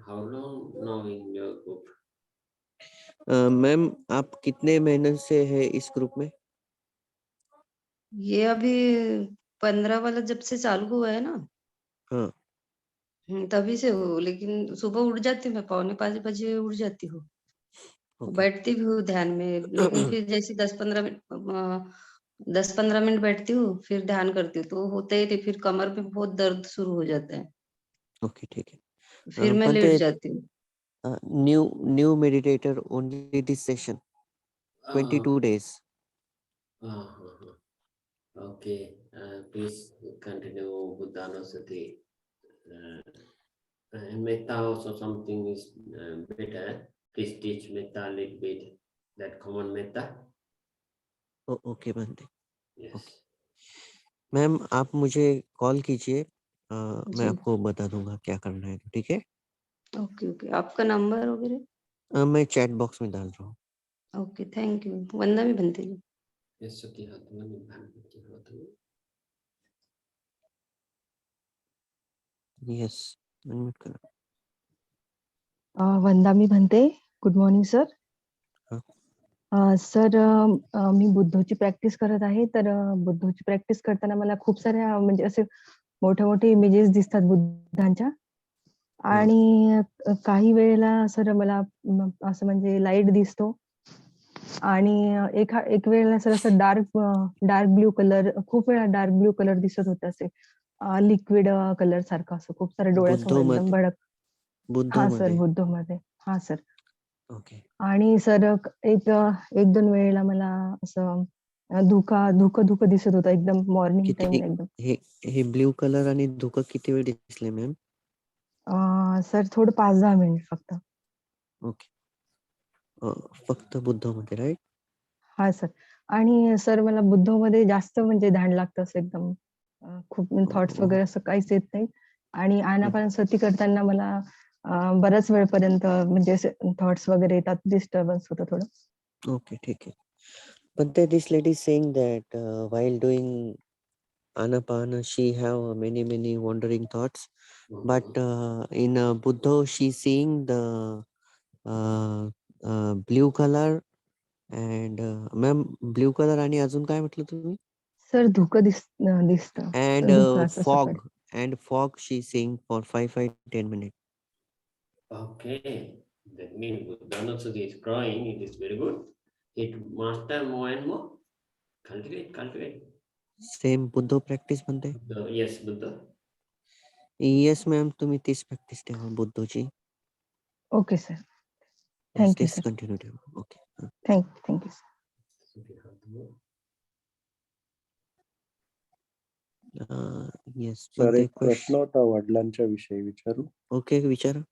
How long now in your group? Ma'am आप कितने महीने से है इस ग्रुप में? ये अभी 15 वाला जब से चालू हुआ है ना, हाँ. तभी से हो, लेकिन सुबह उठ जाती हूँ मैं 4:45 बजे उठ जाती हूँ। Okay. बैठती भी हूँ ध्यान में, लेकिन फिर जैसे 10-15 मिनट बैठती हूँ फिर ध्यान करती हूँ तो होता ही नहीं, फिर कमर में बहुत दर्द शुरू हो जाता है, Okay, ठीक है. फिर मैं लेट जाती हूँ। New meditator only this session. 22 days. Okay. Please continue Buddhanusati. Metta also something is better. Please teach metta a little bit. That common metta. Okay Bante. Yes. Okay. Ma'am आप मुझे call कीजिए, मैं जी। आपको बता दूंगा क्या करना है, ठीक है? ओके ओके, आपका नंबर वगैरह? मैं चैट बॉक्स में डाल रहा हूँ. Okay, thank you. वंदना भी बनती है। Yes, Sukhi Hatman, Bhanti Hatman. Yes, unmute करा. वंदामी भंते, गुड मॉर्निंग सर. सर मी बुद्धोची प्रॅक्टिस करत आहे, तर बुद्धोची प्रॅक्टिस करताना मला खूप साऱ्या म्हणजे असे मोठे मोठे इमेजेस दिसतात बुद्धांच्या आणि काही वेळेला सर मला असं म्हणजे लाईट दिसतो आणि एक वेळेला सर असं डार्क ब्ल्यू कलर, खूप वेळा डार्क ब्ल्यू कलर दिसत होते असे लिक्विड कलर सारखं, असं खूप साऱ्या डोळ्यासमोर एकदम भडक. हा सर, बुद्धमध्ये. हा सर. ओके. आणि सर एक 1-2 वेळेला मला असं धुकं दिसत होतं एकदम मॉर्निंग टाइमला एकदम. हे ब्ल्यू कलर आणि धुकं किती वेळ दिसले मॅम? सर थोडं 5-10 मिनिट फक्त. ओके. फक्त बुद्धमध्ये, राईट? हा सर. आणि सर मला बुद्धमध्ये जास्त म्हणजे ध्यान लागतं असं एकदम, खूप थॉट्स वगैरे असं काहीच येत नाही. आणि आनापानसती करताना मला बऱ्याच वेळपर्यंत म्हणजे असे थॉट्स वगैरे येतात, डिस्टर्बन्स होतं थोडं. Okay, ठीक है. But this lady is saying that while doing Anapana, she have many wandering thoughts. But in Buddha, she's seeing the blue color and ma'am, blue color आणि अजून काय म्हटलं तुम्ही? सर धुकं दिसतं. And धुकं असं सकाळी. fog she's seeing for 5-10 minutes. Okay. That means Buddhanusati is growing. It is very good. It master more and more. Cultivate. Same Buddha practice म्हणते? Yes, Buddha. Yes, ma'am. तुम्ही तीच प्रॅक्टिस ठेवा बुद्धची. Okay, sir. Thank you, Please sir. continue. Okay. Thank you, sir. Yes. Sir, एक Bhante, प्रश्न question. होता वडिलांच्या विषयी विचारू. Okay, विचारा.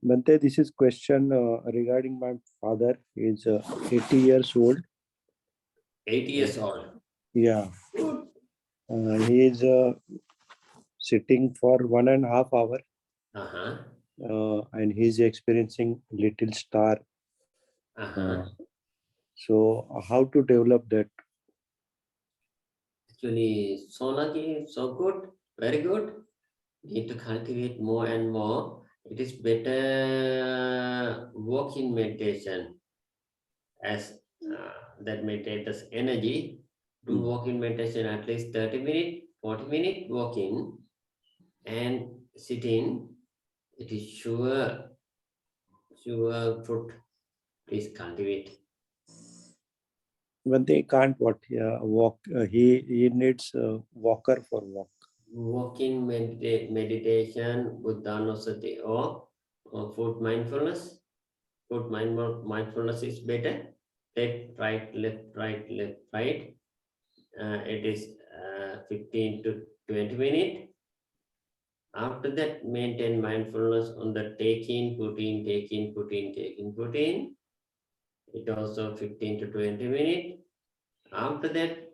Bhante, this is question regarding my father. He is 80 years old. 80 years old. Yeah. He is sitting for 1.5 hours. And he is experiencing little star. So how to develop that? Actually, Sonaki is so good, very good. Need to cultivate more and more. It is better walking meditation as that meditates energy. Do walking meditation at least 30 minutes, 40 minutes walking and sitting. It is sure fruit. Please cultivate. When they can't walk, he needs a walker for walk. Walking meditation, Buddhanusati or foot mindfulness. Foot mindfulness is better. Left, right, left, right, left, right. It is 15 to 20 minutes. After that, maintain mindfulness on the taking, putting, taking, putting, taking, putting. It also 15 to 20 minutes. After that,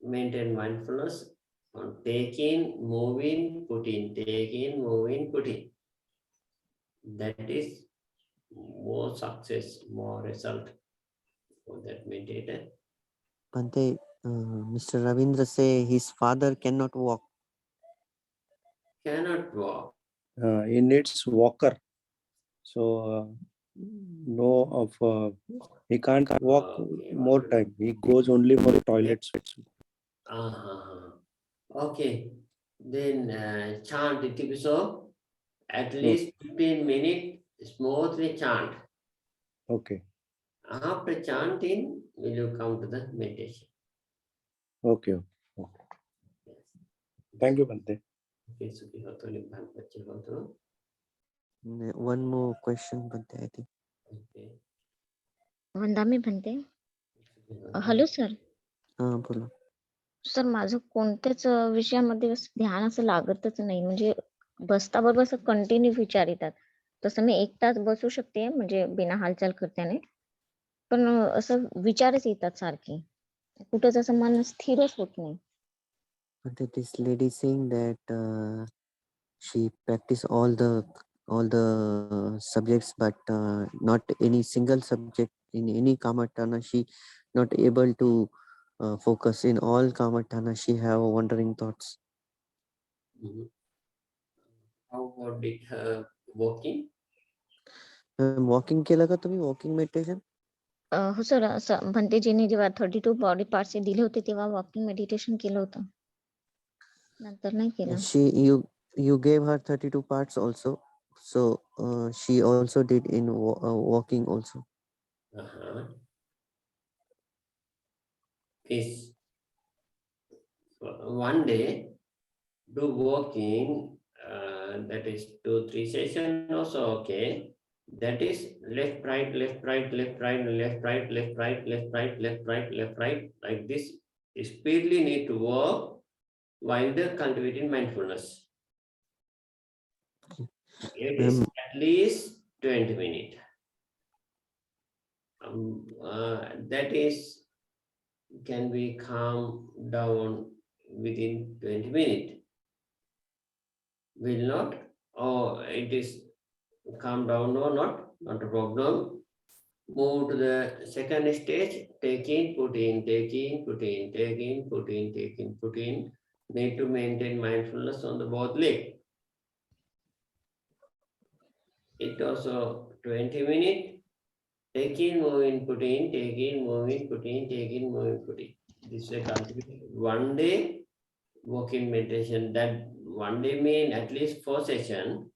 maintain mindfulness on taking, moving, putting, taking, moving, putting. That is more success, more result for that meditator. Bhante, Mr. Ravindra say his father cannot walk. Cannot walk. He needs walker. So he can't walk more time. He goes only for toilets. Okay. Then chant it so at least 15 minutes smoothly chant. Okay. After chanting, will you come to the meditation? Okay. Thank you, Bhante. One more question, Bhante, I think. वंदामी म्हणते. Hello sir. बोला. Sir, माझं कोणत्याच विषयामध्ये ध्यान असं लागतच नाही. म्हणजे बसता बरोबर असं कंटिन्यू विचार येतात. तसं मी 1 तास बसू शकते म्हणजे बिना हालचाल करताना. पण असं विचारच येतात सारखे. कुठंच असं मन स्थिरच होत नाही. But this lady saying that she practice all the subjects, but not any single subject in any kamatana. She not able to focus in all kamatana. She have wandering thoughts. How about it walking? Walking केलं का तुम्ही? Walking meditation? हो sir, असं भंतेजींनी जेव्हा 32 body parts दिले होते तेव्हा walking meditation केलं होतं. नंतर नाही केलं. You gave her 32 parts also, so she also did in walking also. Is one day do walking, that is 2-3 sessions also okay. That is left, right, left, right, left, right, left, right, left, right, left, right, left, right, left, right, like this. Speedily need to walk while they're cultivating mindfulness. It is at least 20 minutes. That is can be calm down within 20 minutes. Will not, or it is calm down or not a problem. Move to the second stage, taking, putting, taking, putting, taking, putting, taking, putting. Need to maintain mindfulness on the both legs. It also 20 minutes. Taking, moving, putting, taking, moving, putting, taking, moving, putting. This way cultivate. One day walking meditation. That one day mean at least 4 sessions.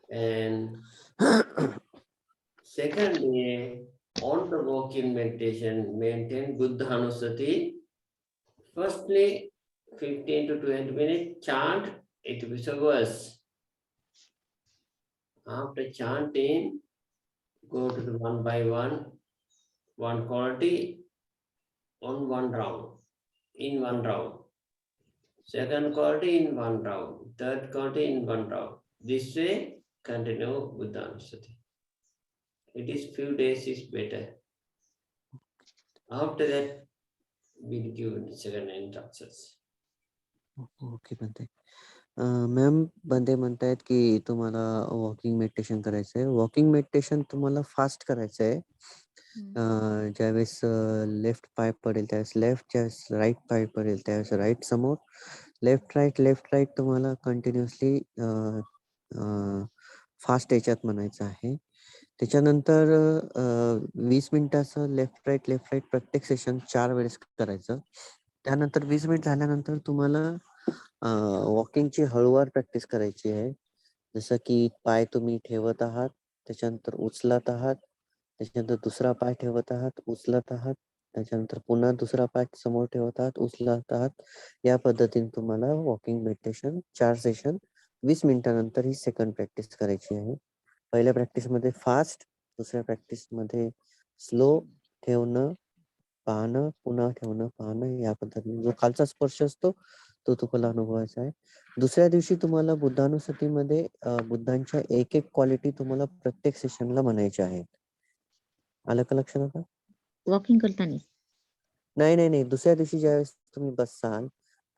And second day on the walking meditation, maintain Buddhanusati. Firstly, 15 to 20 minutes chant it will be so worse. After chanting, go to the one by one quality on one round, in one round. Second quality in one round, third quality in one round. This way, continue with Anusati. It is few days is better. After that, we'll give the second instructions. Okay बनते. Ma'am बंदे म्हणतायत की तुम्हाला walking meditation करायचं आहे. Walking meditation तुम्हाला fast करायचं आहे. ज्यावेळेस लेफ्ट पाय पडेल त्यावेळेस लेफ्ट, ज्यावेळेस राईट पाय पडेल त्यावेळेस राईट समोर, लेफ्ट राईट तुम्हाला कंटिन्युअसली फास्ट याच्यात म्हणायचं आहे. त्याच्यानंतर 20 मिनिटाचं लेफ्ट राईट प्रत्येक सेशन 4 वेळेस करायचं. त्यानंतर 20 मिनिट झाल्यानंतर तुम्हाला वॉकिंगची हळूवार प्रॅक्टिस करायची आहे. जसं की पाय तुम्ही ठेवत आहात, त्याच्यानंतर उचलत आहात, त्याच्यानंतर दुसरा पाय ठेवत आहात, उचलत आहात, त्याच्यानंतर पुन्हा दुसरा पाय समोर ठेवत आहात, उचलत आहात. या पद्धतीने तुम्हाला वॉकिंग मेडिटेशन 4 सेशन 20 मिनिटानंतर ही सेकंड प्रॅक्टिस करायची आहे. पहिल्या प्रॅक्टिस मध्ये फास्ट, दुसऱ्या प्रॅक्टिस मध्ये स्लो ठेवणं, पाहणं, पुन्हा ठेवणं, पाहणं, या पद्धतीने जो खालचा स्पर्श असतो तो तुम्हाला अनुभवायचा आहे. दुसऱ्या दिवशी तुम्हाला बुद्धानुसतीमध्ये बुद्धांच्या एक क्वालिटी तुम्हाला प्रत्येक सेशनला म्हणायच्या आहेत. आलं का लक्षात आता? वॉकिंग करताना नाही, दुसऱ्या दिवशी ज्यावेळेस तुम्ही बसाल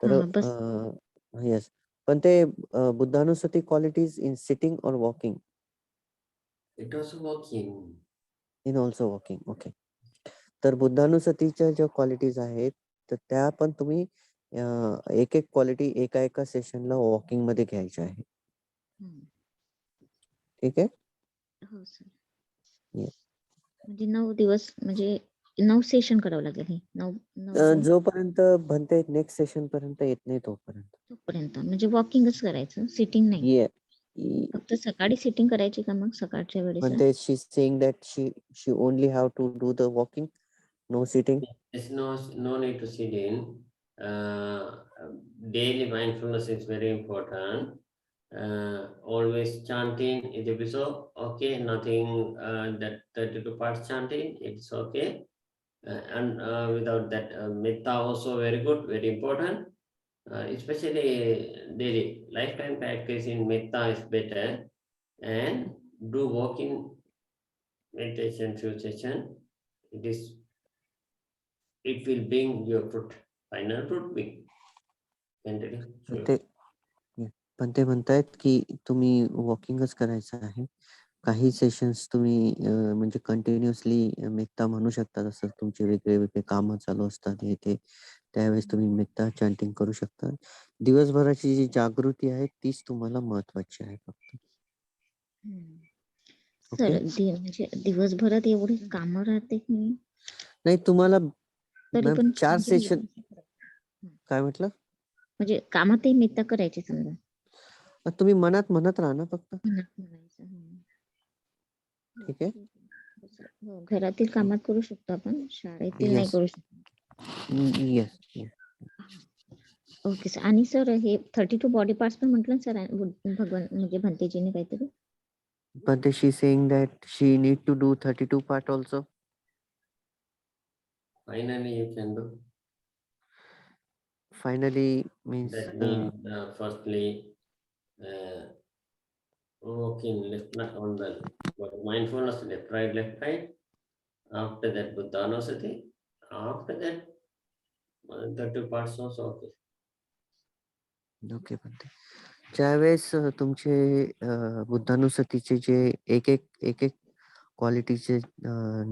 तर येस, पण ते बुद्धानुसती क्वालिटीज इन सिटिंग और walking? It was walking. In also walking. Okay. तर बुद्धानुसतीच्या ज्या क्वालिटीज आहेत तर त्या पण तुम्ही एक क्वालिटी एका सेशनला वॉकिंग मध्ये घ्यायच्या आहे. ठीक आहे. हो सर. म्हणजे 9 दिवस म्हणजे 9 सेशन करावं लागेल हे. 9 जोपर्यंत बनते नेक्स्ट सेशन पर्यंत येत नाही तोपर्यंत म्हणजे वॉकिंगच करायचं, सिटिंग नाही. ये फक्त सकाळी सिटिंग करायची का मग सकाळच्या वेळेस? पण ते she saying that she only have to do the walking, no sitting. There's no need to sit in. Daily mindfulness is very important. Always chanting it is so okay. Nothing that 32 parts chanting, it's okay. And without that, metta also very good, very important. Especially daily lifetime practice in metta is better. And do walking meditation few session. It will bring your fruit, final fruit big. पण ते म्हणतायत की तुम्ही वॉकिंगच करायचं आहे. काही sessions तुम्ही म्हणजे कंटिन्युअसली मेत्ता म्हणू शकता. जसं तुमचे वेगळे कामं चालू असतात हे ते, त्यावेळेस तुम्ही मेत्ता चॅन्टिंग करू शकता. दिवसभराची जी जागृती आहे तीच तुम्हाला महत्वाची आहे फक्त. सर म्हणजे दिवसभरात एवढे काम राहते की नाही तुम्हाला तरी पण 4 सेशन. काय म्हटलं? म्हणजे कामातही मेत्ता करायची समजा. तुम्ही मनात म्हणत राहा ना फक्त. ठीक आहे. घरातील कामात करू शकतो आपण, शाळेतील नाही करू शकतो. येस. Okay sir. आणि सर हे 32 बॉडी पार्ट्स पण म्हटलं सर भगवान म्हणजे भंतेजीने काहीतरी. But she saying that she need to do 32 part also. Finally, you can do. Finally means. That means firstly, walking left on the mindfulness left right. After that, Buddhanusati. After that, 32 parts also okay. Okay. पण ज्यावेळेस तुमचे बुद्धानुसतीचे जे एक क्वालिटीचे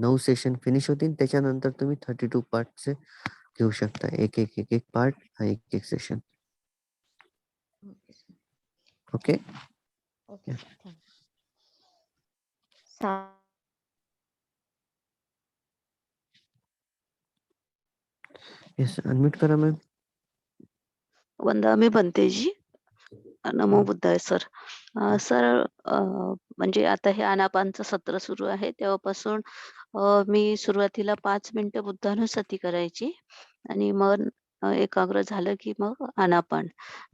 9 session finish होतील त्याच्यानंतर तुम्ही 32 पार्टचे घेऊ शकता. एक पार्ट एक सेशन. ओके. येस, अनम्यूट करा मॅम. वंदामी भंतेजी. नमो बुद्धाय सर. सर म्हणजे आता हे आनापानचं सत्र सुरू आहे तेव्हापासून मी सुरुवातीला 5 मिनिटं बुद्धानुसती करायची आणि मग एकाग्र झालं की मग आनापान.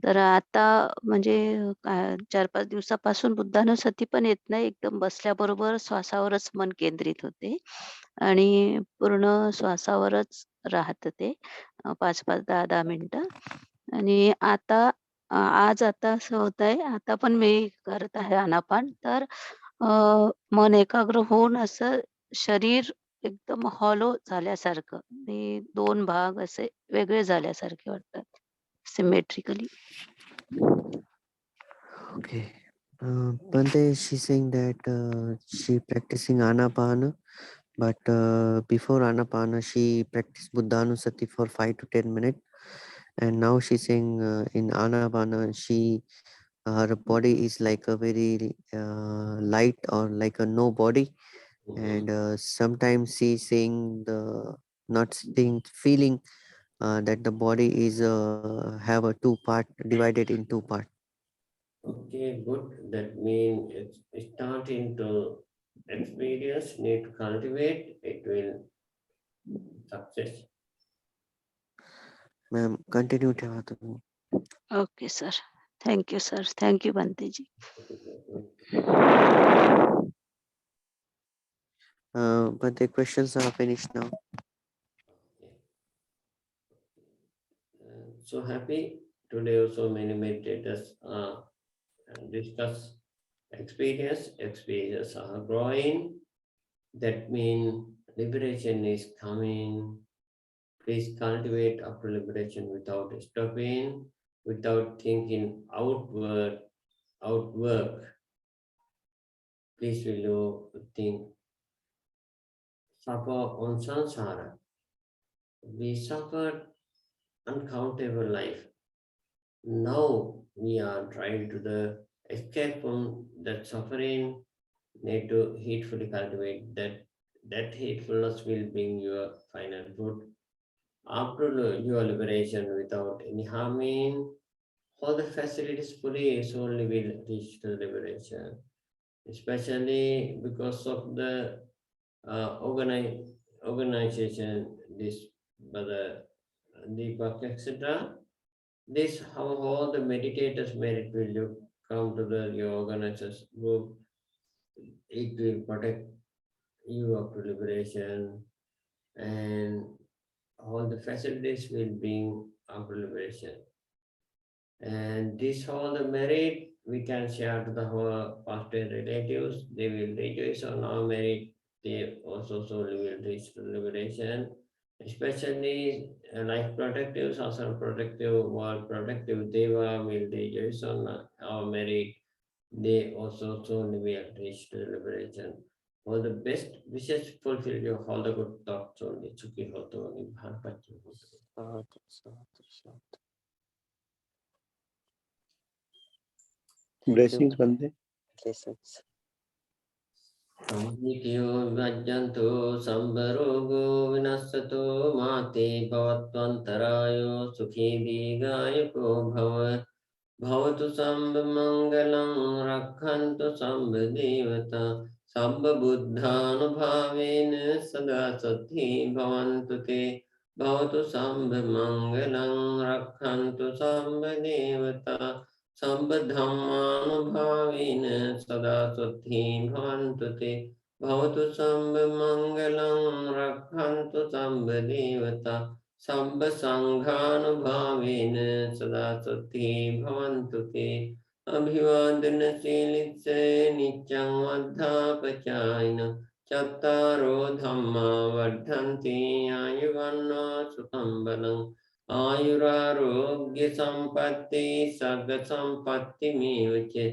तर आता म्हणजे 4-5 दिवसापासून बुद्धानुसती पण येत नाही. एकदम बसल्याबरोबर श्वासावरच मन केंद्रित होते आणि पूर्ण श्वासावरच राहतं ते 5-5, 10-10 मिनिटं. आणि आता आज आता असं होतंय, आता पण मी करत आहे आनापान. तर मन एकाग्र होऊन असं शरीर एकदम हॉलो झाल्यासारखं आणि 2 भाग असे वेगळे झाल्यासारखे वाटतात symmetrically. Okay. Bante, she's saying that she practicing Anapana, but before Anapana, she practiced Buddhanusati for 5 to 10 minutes. And now she's saying in Anapana, her body is like a very light or like a no body. And sometimes she's saying not seeing, feeling that the body is have a 2 part, divided in 2 part. Okay, good. That means it's starting to experience, need to cultivate, it will success. Ma'am, continue ठेवा तुम्ही. Okay sir. Thank you sir. Thank you बंतेजी. But the questions are finished now. So happy. Today also many meditators discuss experiences are growing. That means liberation is coming. Please cultivate after liberation without stopping, without thinking outward, outwork. Please will you think, suffer on samsara. We suffered uncountable life. Now we are trying to escape from that suffering, need to heedfully cultivate that heedfulness will bring your final good. After your liberation without any harming, all the facilities fully solely will reach to liberation, especially because of the organization, this by the Deepak, etc. This how all the meditators merit will you come to your organizers group. It will protect you up to liberation, and all the facilities will bring up to liberation. And this all the merit we can share to the whole past relatives. They will rejoice on our merit. They also solely will reach to liberation. Especially life protective, social protective, world protective Deva will rejoice on our merit. They also solely will reach to liberation. All the best wishes fulfill your all the good thoughts only. Sukhi hoto nibbhan pachi hoto. Blessings, Bante. Blessings. Samhityo vajjanto sambarogo vinassato mate bhavatvantarayo sukhi digayako bhava bhavatu sambamangalam rakhantu sambadevata sambabuddhanubhavena sada saddhi bhavantu te bhavatu sambamangalam rakhantu sambadevata Sambadhammanubhavena sada saddhi bhavantu te bhavatu sambamangalam rakhantu sambadevata Sambasanghanubhavena sada saddhi bhavantu te Abhivadana silitse nityam adhapachayana Chattaro dhamma vardhanti ayuvanna sukham balam आयुरारोग्य संपत्ति सर्ग संपत्ति मेवचे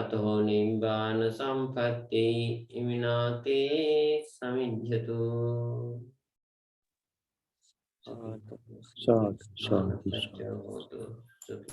अतो निब्बान संपत्ति इमिनाते समिध्यतु Sadhu, sadhu, sadhu.